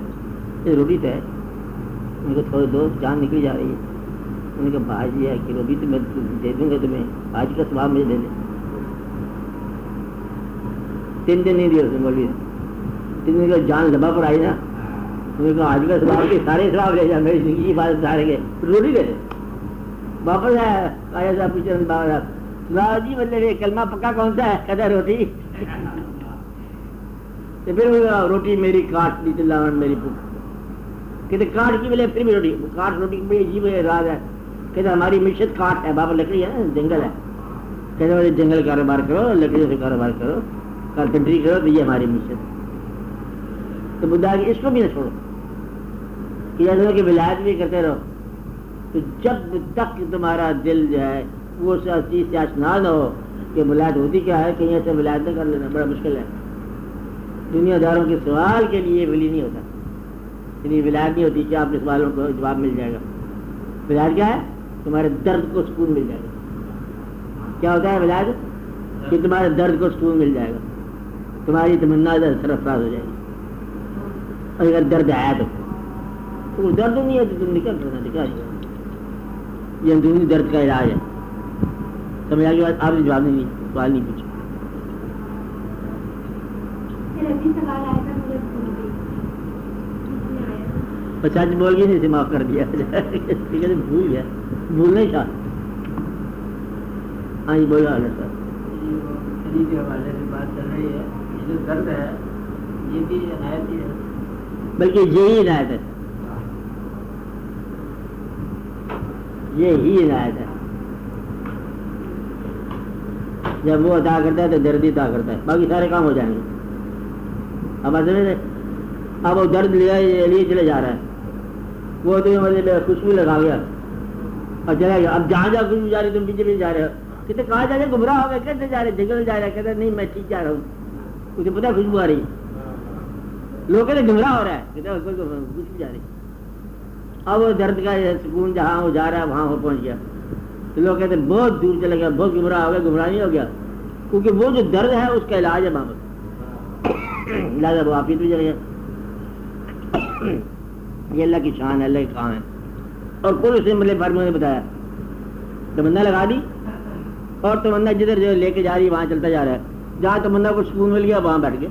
یہ روٹی تو ہے, ان کو تھوڑے دو جان نکلی جا رہی ہے. ان کا بھاج یہ ہے کہ روٹی تو میں دے دوں گا تمہیں, حج کا ثواب مجھے دے دیں. 3 دن نہیں دیا اس نے مولوی نے. 3 دن کا جان لبا پر آئی نا, انہوں نے کہا حج کا ثواب کے سارے ثواب لے جا, میری زندگی کی بات سارے گئے, روٹی دے دے. واپس آیا آیا صاحب پوچھا بابا صاحب جی مطلب یہ کلمہ پکا کون سا ہے, کہتا روٹی. تو پھر روٹی میری کاٹ دی تو میری بھوک, کہتے کاٹ کی بولے پھر بھی روٹی, کاٹ روٹی کی بڑی عجیب راز ہے. کہتے ہماری معیشت کاٹ ہے, بابا لکڑی ہے نا, جنگل ہے. کہتے مجھے جنگل کاروبار کرو, لکڑیوں سے کاروبار کرو, کارپینٹری کرو, تو یہ ہماری معیشت. تو بدھا کہ اس کو بھی نہ چھوڑو, کہ جیسے کہ ولایت بھی کرتے رہو. تو جب تک تمہارا دل جو ہے وہ چیز سے آشنا نہ ہو کہ ولایت ہوتی کیا ہے, کہیں ایسے ولایت نہ کر لینا, بڑا مشکل ہے. دنیا داروں کے سوال کے لیے ولی نہیں ہوتا, یعنی ولایت نہیں ہوتی کہ آپ کے سوالوں کو جواب مل جائے گا. ولایت کیا ہے, تمہارے درد کو سکون مل جائے گا. کیا ہوتا ہے ولایت, کہ تمہارے درد کو سکون مل جائے گا, تمہاری تمنا سرفراز ہو جائے گی. اور اگر درد آیا تو درد نہیں ہے تو تم نکل کرنا دکھا جائے, یہ اندرونی درد کا علاج ہے. سمجھ آ گئی بات, آپ نے جواب نہیں سوال نہیں پوچھا. سچ بول گئی نہیں سے معاف کر دیا, بھول گیا, بھول نہیں تھا. ہاں جی بولو حالت صاحب. کے حوالے سے بات چل رہی ہے, یہ جو درد ہے یہ بھی عنایت ہی ہے, بلکہ یہی عنایت ہے, یہی عنایت ہے. جب وہ عطا کرتا ہے تو درد ہی عطا کرتا ہے, باقی سارے کام ہو جائیں گے. اب آج اب وہ درد لیے چلے جا رہا ہے، وہ تو مطلب خوشبو لگا گیا اور چلا گیا. اب جہاں جہاں خوشبو جا رہی تم پیچھے پیچھے جا رہے ہو، کہتے کہاں جا رہے گمراہ ہو گئے، کیسے جا رہے جنگل جا رہے، کہتے نہیں میں ٹھیک جا رہا ہوں، مجھے پتا خوشبو آ رہی ہے. لوگ کہتے گمراہ ہو رہا ہے، کہتے خوشبو جا رہی. اب وہ درد کا سکون جہاں وہ جا رہا ہے وہاں وہ پہنچ گیا. تو لوگ کہتے ہیں بہت دور چلے گیا، بہت گمراہ ہو گیا. گمراہ نہیں ہو گیا، کیونکہ وہ جو درد ہے اس کا علاج ہے وہاں پر، لہٰذا وہ عافیت بھی چلے گیا. یہ اللہ کی شان ہے، اللہ کی کام ہے. اور کوئی اسے مطلب فارموں نے بتایا، تمنا لگا دی اور تمنا جدھر جو لے کے جا رہی ہے وہاں چلتا جا رہا ہے. جہاں تمنا کو سکون مل گیا وہاں بیٹھ گیا،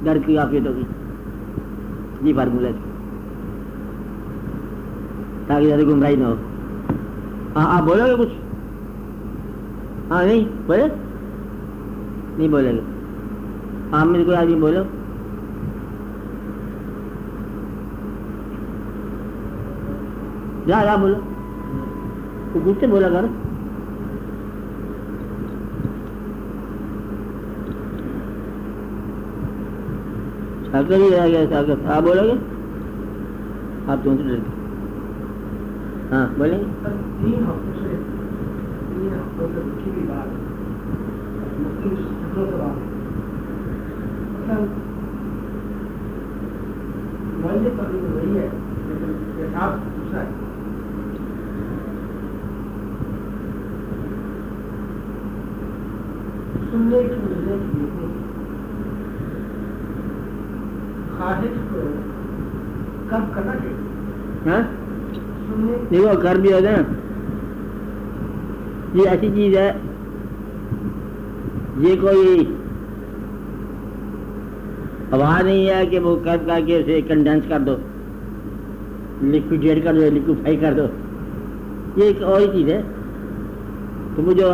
درد کی عافیت ہوگی. جی فارمولہ تاکہ زیادہ گمراہی نہ ہو. ہاں آپ بولو گے کچھ؟ ہاں نہیں بولے، نہیں بولے گے. آپ میں کوئی آدمی بولو. جا بولو، تو کچھ سے بولا کر. ساکر ہی رہ گیا ساکر. آپ بولو گے؟ آپ تو ہاں بولیں گے. 3 ہفتوں سے کی بات وہی ہے دوسرا ہے. سننے کی وجہ خواہش کو کم کرنا چاہیے. دیکھو کر بھی ہوتا ہے، یہ ایسی چیز ہے، یہ کوئی ہوا نہیں ہے کہ وہ کر کے اسے کنڈینس کر دو، لکویڈیٹ کر دو، لکویفائی کر دو. یہ ایک اور چیز ہے. تو وہ جو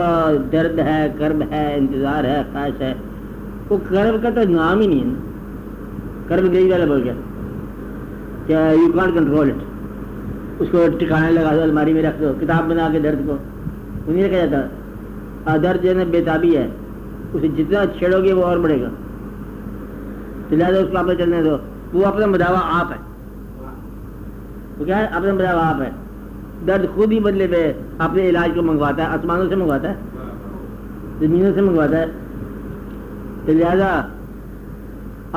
درد ہے، کرب ہے، انتظار ہے، خواہش ہے، وہ کرب کا تو نام ہی نہیں ہے. کرب گئی والا بول گیا کیا یو کانٹ کنٹرول اٹ. اس کو ٹھکانے لگا دو، الماری میں رکھ دو، کتاب بنا کے درد کو نہیں رکھا جاتا. درد جو ہے نا بےتابی ہے، اسے جتنا چھیڑو گے وہ اور بڑھے گا. تو لہٰذا اس کو آپ چلنے دو. وہ اپنا مداوا آپ ہے، وہ کیا ہے اپنا مداوا آپ ہے. درد خود ہی بدلے پہ اپنے علاج کو منگواتا ہے، آسمانوں سے منگواتا ہے، زمینوں سے منگواتا ہے. تو لہٰذا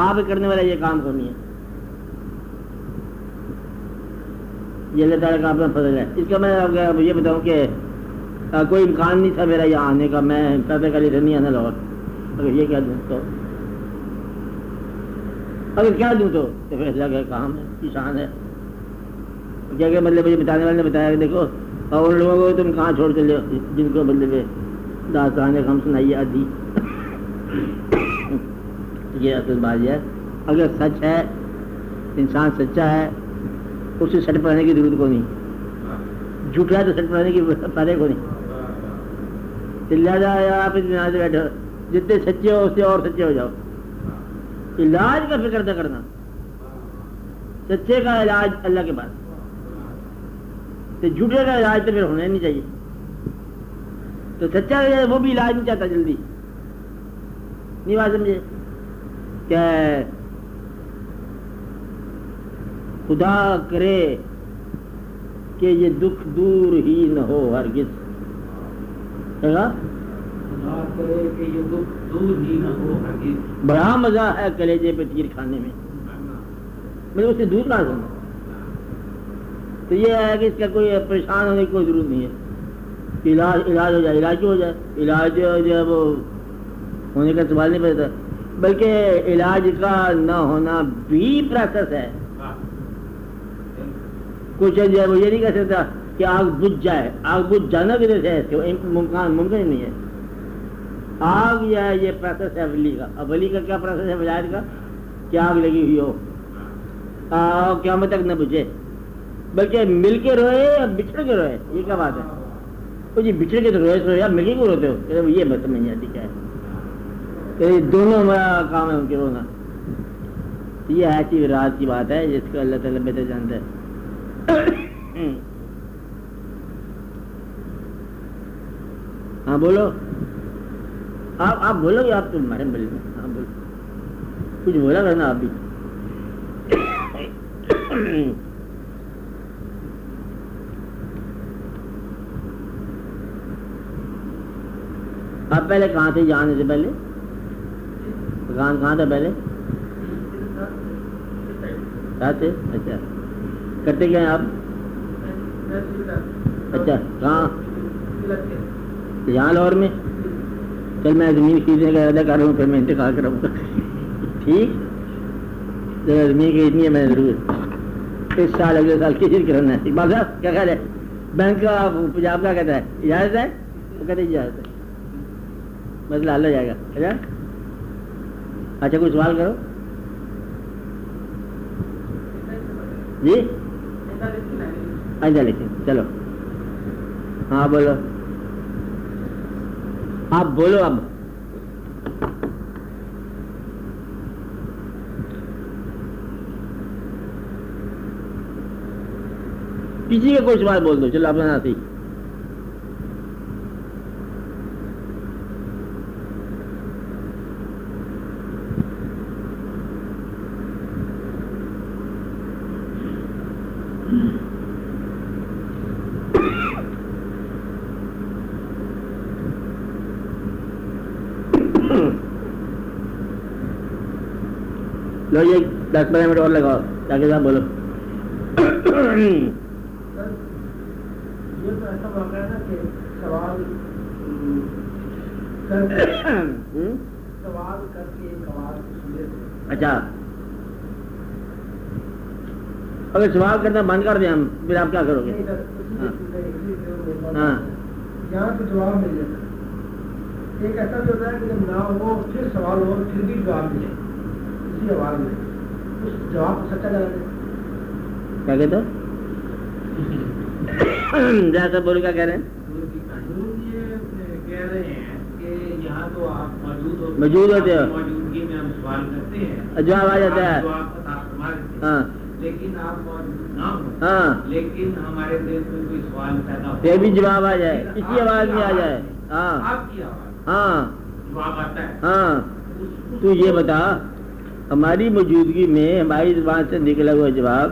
آپ کرنے والا یہ کام کرنی ہے. یہ اللہ تعالیٰ کا اپنا فضل ہے. اس کا میں یہ بتاؤں کہ کوئی امکان نہیں تھا میرا یہاں آنے کا. میں پیسے کا لیے نہیں آنا لاہور. اگر یہ کیا دوں تو اگر کیا دوں تو پھر اللہ کا کام ہے، کسان ہے. کیا کہ مطلب مجھے بتانے والے نے بتایا کہ دیکھو اور ان لوگوں کو تم کہاں چھوڑ چلے ہو جن کو مطلب داستان ہم سنائیے آدھی. یہ اصل بات ہے. اگر سچ ہے، انسان سچا ہے، اسے سٹ پڑھنے کی ضرورت کو نہیں. جھوٹا ہے تو سٹ پڑھنے کی فائدے کو نہیں. لہٰذا آپ اس بنا سے بیٹھو، جتنے سچے ہو اس سے اور سچے ہو جاؤ. علاج کا فکر نہ کرنا، سچے کا علاج اللہ کے پاس، تو جھوٹے کا علاج تو پھر ہونا ہی نہیں چاہیے. تو سچا وہ بھی علاج نہیں چاہتا جلدی. نہیں بات سمجھے کہ خدا کرے کہ یہ دکھ دور ہی نہ ہو ہرگز. خدا کرے کہ یہ دکھ دور ہی نہ ہو ہرگز. بڑا مزہ ہے کلیجے پہ تیر کھانے میں، میں اسے دور نہ کروں. تو یہ ہے کہ اس کا کوئی پریشان ہونے کی کوئی ضرورت نہیں ہے. علاج ہو جائے، علاج ہو جائے. علاج جو ہے وہ ہونے کا سوال نہیں پڑتا، بلکہ علاج کا نہ ہونا بھی پروسیس ہے. کچھ جو ہے وہ یہ نہیں کہہ سکتا کہ آگ بجھ جائے. آگ بجھ جانا بھی جیسے ممکن ہی نہیں ہے. آگ جو ہے یہ پروسیس ہے ولی کا. اب ولی کا کیا پروسیس ہے ولایت کا کہ آگ لگی ہوئی ہو قیامت تک نہ بجھے، بلکہ مل کے روئے اور بچھڑ کے روئے. یہ کیا بات ہے؟ وہ جی بچھڑ کے تو روئے سو یا مل کے کو روتے ہو، یہ بات سمجھ نہیں آتی کیا ہے. دونوں ہمارا کام ہے ان کے رونا. یہ ایسی رات کی بات ہے جس کو اللہ تعالیٰ بہتر جانتا ہے. ہاں بولو، آپ بولو گے. آپ تو ہمارے بولے. ہاں بولو، کچھ بولا کرنا آپ بھی. آپ پہلے کہاں تھے جانے سے پہلے؟ کہاں تھا پہلے؟ ساتھ تھے؟ اچھا کرتے کیا ہیں آپ؟ اچھا کہاں؟ یہاں لاہور میں؟ چل میں زمین خریدنے کا ارادہ کر رہا ہوں، پھر میں انتقال کراؤں گا، ٹھیک؟ زمین خریدنی ہے میں ضرور اس سال اگلے سال کسی کرانا ہے۔ اقبال صاحب کیا خیال ہے؟ بینک کا پنجاب کا کہتا ہے اجازت ہے؟ وہ کہتے اجازت ہے، مسئلہ حل ہو جائے گا۔ اچھا اچھا کوئی سوال کرو جی؟ آئندہ لکھیں، چلو ہاں بولو، آپ بولو اب۔ کسی کا کوئی سوال بول دو، چلو اپنا ناتی۔ لو یہ 10-15 منٹ اور لگاؤ تاکہ صاحب بولو۔ یہ تو ایسا واقعہ ہے نا کہ سوال کر کے اچھا اگر سوال کرنا بند کر دیں ہم پھر آپ کیا کرو گے؟ ہاں یہاں سے جواب مل جاتا ہے، ایک ایسا بھی ہوتا ہے کہ جب نہ ہو پھر سوال ہو پھر بھی جواب ملے اسی آواز میں، اس جواب کو سچا لگا دیں۔ کیا کہتے ہو؟ جیسا بولو کیا کہہ رہے ہیں؟ کہہ رہے ہیں کہ یہاں تو آپ موجود ہوتے ہو، موجودگی میں ہم سوال کرتے ہیں، جواب آ جاتا ہے، ہاں لیکن آپ موجود نہ ہو، ہاں لیکن ہمارے دل میں کوئی سوال پیدا ہو پھر بھی جواب آ جائے، اسی آواز میں آ جائے، ہاں آپ کی آواز ہاں جواب آتا ہے۔ ہاں تو یہ بتا ہماری موجودگی میں ہماری زبان سے نکلا ہوا جواب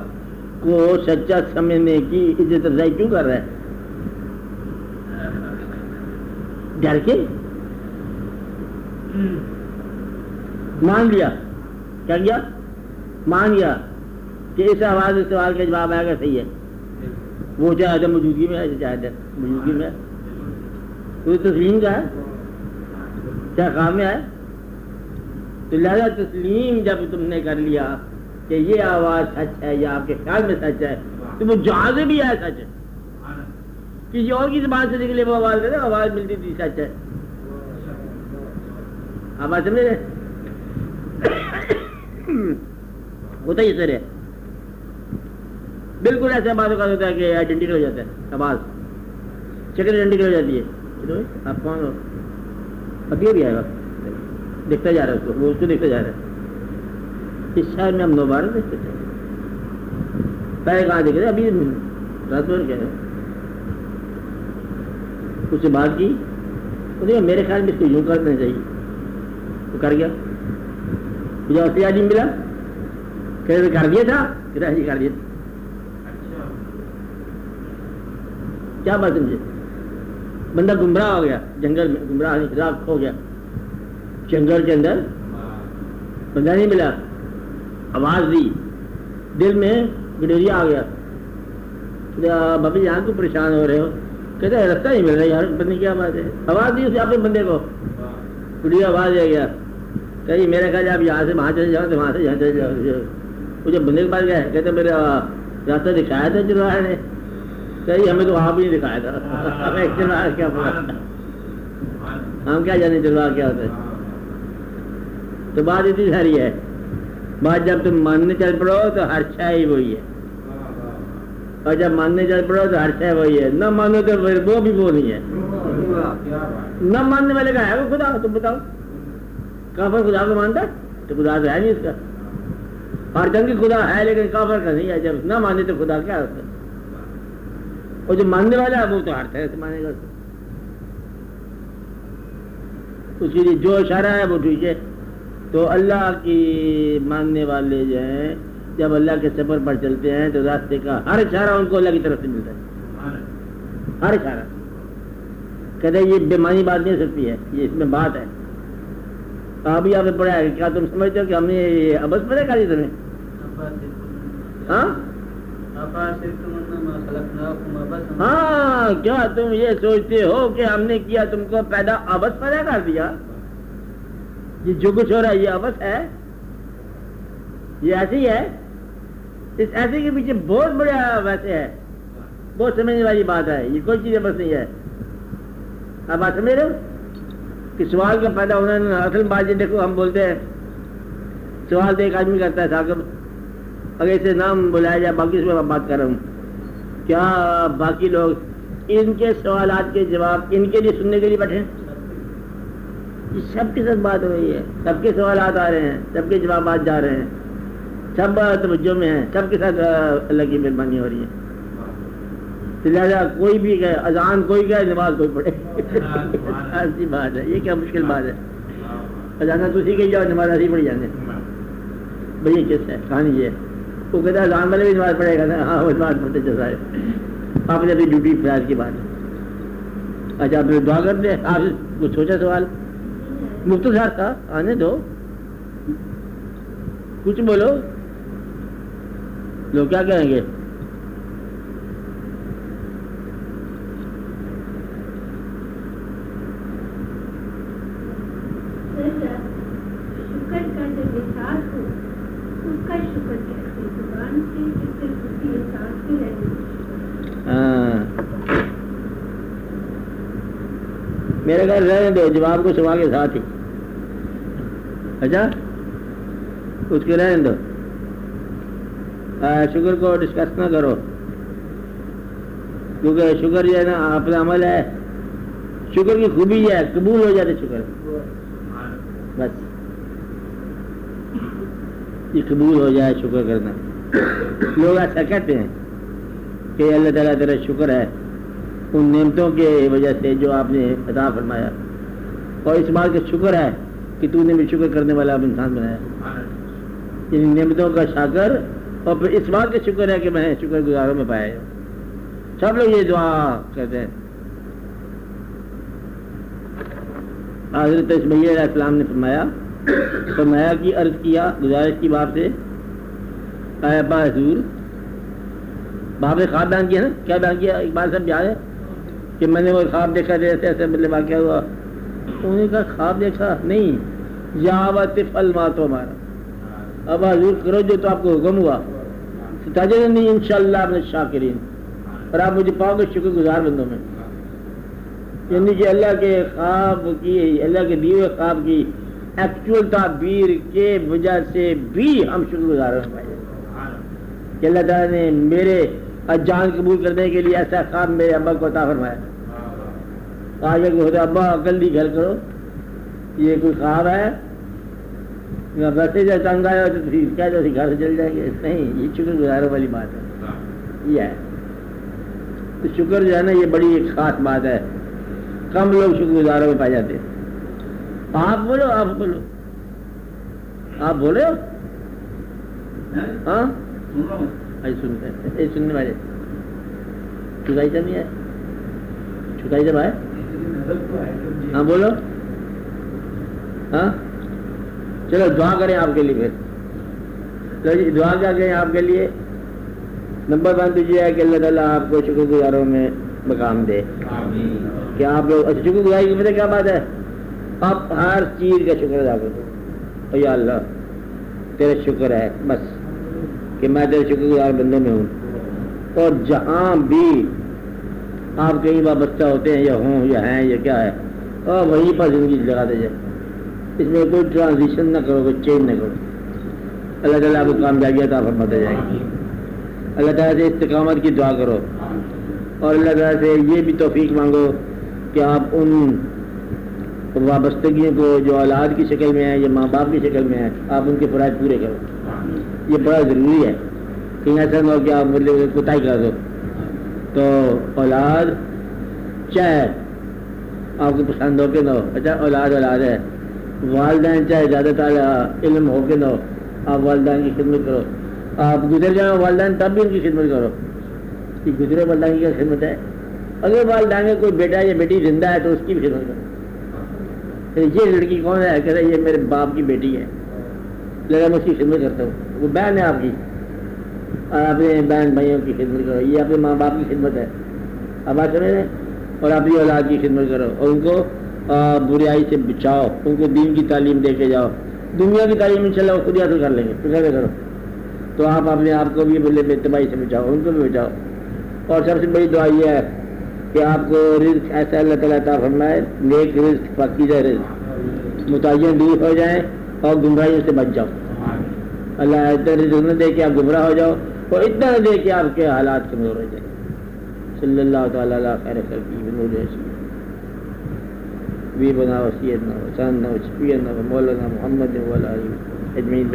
کو سچا سمجھنے کی عزت افزائی کیوں کر رہا ہے؟ ڈر کے مان لیا، کیا کیا؟ مان گیا کہ اس آواز اس سوال کا جواب آئے گا، صحیح ہے، وہ چاہے موجودگی میں ہے چاہے موجودگی میں ہے، تو تسلیم کا ہے چاہے خواب میں ہے، تو لہذا تسلیم جب تم نے کر لیا کہ یہ آواز سچ ہے یا آپ کے خیال میں سچ ہے تو وہ جہاں سے بھی ہے سچ ہے، کسی اور کی زبان سے نکلے وہ آواز ہے نا، آواز ملتی تھی سچ ہے، آپ بات سمجھ رہے؟ ہوتا ہی سر ہے، بالکل ایسا بات کا ہوتا ہے کہ آئیڈینٹیکل ہو جاتا ہے، آواز شکل آئیڈینٹیکل ہو جاتی ہے، آپ کون ہو؟ ابھی بھی آئے گا، دیکھتا جا رہا ہے اس کو، وہ اس کو دیکھتا جا رہا ہے، اس شہر میں ہم دوبارہ دیکھتے تھے، پہلے کہاں دیکھے تھے، ابھی رات بھر کیا ہے، اس سے بات کی، میرے خیال میں اس کو یوں کرنا چاہیے، تو کر گیا، مجھے اس یاد ملا کہ کر دیا تھا، کر دیا تھا، کیا بات سمجھے؟ بندہ گمراہ ہو گیا، جنگل میں گمراہ راہ کھو گیا، جنگل کے اندر بندہ نہیں ملا، آواز دی، دل میں گڈوریا آ گیا، بابی یہاں کو پریشان ہو رہے ہو، کہتے ہیں رستہ نہیں مل رہا یار، بندے کیا بات ہے، آواز دی اسے اپنے بندے کو، گڈوریا آواز دے گیا، کہ میرا خیال آپ یہاں سے وہاں چلے جاؤ تو وہاں سے یہاں چلے جاؤ، وہ جب بندے کے پاس گئے کہتے میرا راستہ دکھایا تھا چلواہے نے، کہ ہمیں تو وہاں بھی نہیں دکھایا تھا، ہمیں چلواہا کیا پڑا، ہم کیا جانے چلواہا کیا ہوتا ہے، تو بات اتنی ساری ہے، بات جب تم ماننے چل پڑو تو ہر شے ہی وہی ہے، اور جب ماننے چل پڑو تو ہر شے وہی ہے، نہ مانو تو پھر وہ بھی وہ نہیں ہے، نہ ماننے والے کا ہے وہ خدا، تم بتاؤ کافر خدا کو مانتا ہے تو خدا تو ہے نہیں اس کا، ہر جنگ خدا ہے لیکن کافر کا نہیں ہے، جب نہ مانے تو خدا کیا ہوتا ہے، اور جو ماننے والا ہے وہ تو ہر طرح سے مانے گا، اس کے لیے جو اشارہ ہے وہ ٹھیک ہے، تو اللہ کی ماننے والے جو ہیں جب اللہ کے سفر پر چلتے ہیں تو راستے کا ہر اشارہ ان کو اللہ کی طرف سے ملتا ہے، ہر اشارہ. کہتے ہیں یہ بے معنی بات نہیں ہو سکتی ہے، یہ اس میں بات ہے. ابھی آپ نے پڑھا ہے، کیا تم سمجھتے ہو کہ ہم نے یہ ابس پڑھا کاری تمہیں؟ ہاں ہاں، کیا تم یہ سوچتے ہو کہ ہم نے کیا تم کو پیدا ابس پیدا کر دیا؟ یہ جو کچھ ہو رہا ہے یہ ابس ہے، یہ ایسے ہی ہے. اس ایسے کے پیچھے بہت بڑا ویسے ہے، بہت سمجھنے والی بات ہے. یہ کوئی چیز ابس نہیں ہے. اب آپ سمجھ رہے ہو کہ سوال کا پیدا ہونا اصل بات. یہ دیکھو ہم بولتے ہیں سوال تو ایک آدمی کرتا ہے صاحب، اگر اسے نام بلایا جائے، باقی میں بات کر رہا ہوں، کیا باقی لوگ ان کے سوالات کے جواب ان کے لیے سننے کے لیے بیٹھے؟ یہ سب کے ساتھ بات ہو رہی ہے، سب کے سوالات آ رہے ہیں، سب کے جوابات جا رہے ہیں، سب توجہ میں ہیں، سب کے ساتھ اللہ کی مہربانی ہو رہی ہے. لہٰذا کوئی بھی کہے اذان کوئی کہے نماز کوئی پڑھے، ایسی بات ہے. یہ کیا مشکل بات ہے؟ اذان تو سیکھ جاؤ، نماز ایسی پڑھی جانے. بھائی کس ہے کہانی یہ ہے. وہ کہتا ہے اذان والے بھی نماز پڑھے گا نا. ہاں وہ نماز پڑھتے چل رہا ہے. آپ نے اپنی ڈیوٹی فیاض کی بات ہے. اچھا آپ نے دعا کر دیں. آپ کچھ سوچا سوال مفتی صاحب کا آنے دو، کچھ بولو. لوگ کیا کہیں گے؟ شکر کا جب احساس ہو اس کا شکر کہتے ہیں، زبان سے جس سے اسی احساس میں رہنے. میرے گھر رہنے دو جواب کو سوال کے ساتھ ہی. اچھا اس کے رہنے دو، شکر کو ڈسکس نہ کرو، کیونکہ شکر جو ہے نا اپنا عمل ہے. شکر کی خوبی یہ ہے قبول ہو جاتے شکر، بس یہ قبول ہو جائے شکر کرنا. لوگ ایسا کہتے ہیں کہ اللہ تعالیٰ تیرا شکر ہے ان نعمتوں کے وجہ سے جو آپ نے عطا فرمایا، اور اس بات کا شکر ہے کہ تو نے بھی شکر کرنے والا انسان بنایا. ان نعمتوں کا شاکر، اور پھر اس بات کا شکر ہے کہ میں شکر گزاروں میں پایا. سب لوگ یہ دعا کرتے ہیں. حضرت اسماعیل علیہ السلام نے فرمایا کہ عرض کیا گزارش کی باپ سے، اے ابا حضور، باپ نے خواب بیان کیا نا. کیا بیان کیا؟ ایک بار سب یاد ہے کہ میں نے وہ خواب دیکھا تھا، ایسے ایسے مطلب واقعہ ہوا. انہوں نے کہا خواب دیکھا نہیں، یاوت فلمات ہمارا. اب حضور کرو جو تو آپ کو حکم ہوا، ستاجرنی انشاءاللہ من الشاکرین، اور آپ مجھے پاؤ گے شکر گزار بندوں میں. یعنی کہ اللہ کے خواب کی، اللہ کے دیے ہوئے خواب کی ایکچوئل تعبیر کے وجہ سے بھی ہم شکر گزار ہو پائے کہ اللہ تعالیٰ نے میرے جان قبول کرنے کے لیے ایسا خواب میرے ابا کو عطا فرمایا. آگے کو ہوتا ابا جلدی گھر کرو، یہ کوئی خواب ہے؟ ویسے جب تنگ آیا تو کیا جیسے گھر سے چل جائیں گے؟ نہیں، یہ شکر گزاروں والی بات ہے. یہ ہے تو شکر جو ہے نا یہ بڑی ایک خاص بات ہے. کم لوگ شکر گزاروں میں پائے جاتے ہیں. آپ بولو، آپ بولو، آپ بول رہے ہو؟ ہاں سنتے ہیں، سننے والے چکائی جب نہیں ہے، چکائی جب آئے. ہاں بولو. ہاں چلو دعا کریں آپ کے لیے. پھر چلو جی دعا کیا کریں آپ کے لیے. نمبر 1 تو یہ ہے کہ اللہ تعالیٰ آپ کو شکر گزاروں میں مقام دے. کہ آپ لوگ اچھا شکر گزاری کی پتہ کیا بات ہے؟ آپ ہر چیز کا شکر ادا کرو. یا اللہ تیرا شکر ہے بس کہ میں تیرے شکر گزار بندوں میں ہوں. اور جہاں بھی آپ کہیں وابستہ ہوتے ہیں یا ہوں یا ہیں یا کیا ہے، اور وہیں پر زندگی لگاتے جائے. اس میں کوئی ٹرانزیشن نہ کرو، کوئی چینج نہ کرو. اللہ تعالیٰ آپ کو کامیابی عطا فرماتے جائے گی. اللہ تعالیٰ سے استقامت کی دعا کرو، اور اللہ تعالیٰ سے یہ بھی توفیق مانگو کہ آپ ان وابستگیوں کو جو اولاد کی شکل میں ہیں یا ماں باپ کی شکل میں ہیں، آپ ان کے فرائض پورے کرو. یہ بڑا ضروری ہے. کہیں ایسا نہ ہو کہ آپ مطلب کوتاہی کر دو. تو اولاد چاہے آپ کو پسند ہو کے نہ ہو، اچھا اولاد ہے. والدین چاہے زیادہ تعالیٰ علم ہو کے نہ ہو، آپ والدین کی خدمت کرو. آپ گزر جائیں والدین تب بھی ان کی خدمت کرو کہ گزرے والدین کی کیا خدمت ہے. اگر والدین میں کوئی بیٹا یا بیٹی زندہ ہے تو اس کی بھی خدمت کرو. یہ لڑکی کون ہے؟ کہتے ہیں یہ میرے باپ کی بیٹی ہے لیکن میں اس کی خدمت کرتا ہوں. وہ بہن ہے آپ کی اور اپنے بہن بھائیوں کی خدمت کرو. یہ اپنے ماں باپ کی خدمت ہے. اب بات سمجھ رہے ہیں. اور اپنی اولاد کی خدمت کرو اور ان کو برائی سے بچاؤ. ان کو دین کی تعلیم دے کے جاؤ. دنیا کی تعلیم انشاءاللہ وہ خود ہی حاصل کر لیں گے. کیسے کرو تو آپ اپنے آپ کو بھی بولے بے تباہی سے بچاؤ ان کو بھی بچاؤ. اور سب سے بڑی دعا یہ ہے کہ آپ کو رزق ایسا اللہ تعالیٰ عطا فرمائے نیک رزق پاکیزہ رزق متعین دور ہو جائیں اور گمراہیوں سے بچ جاؤ. اللہ اتنا رزق نہ دے کہ آپ گمراہ ہو جاؤ اور اتنا نہ دے کہ آپ کے حالات کمزور ہو جائیں. صلی اللہ تعالیٰ علیہ خیر خلقہ بنور رسول وی بنا وسیدنا وساننا وشفینا مولانا محمد وعلی آلہ اجمعین.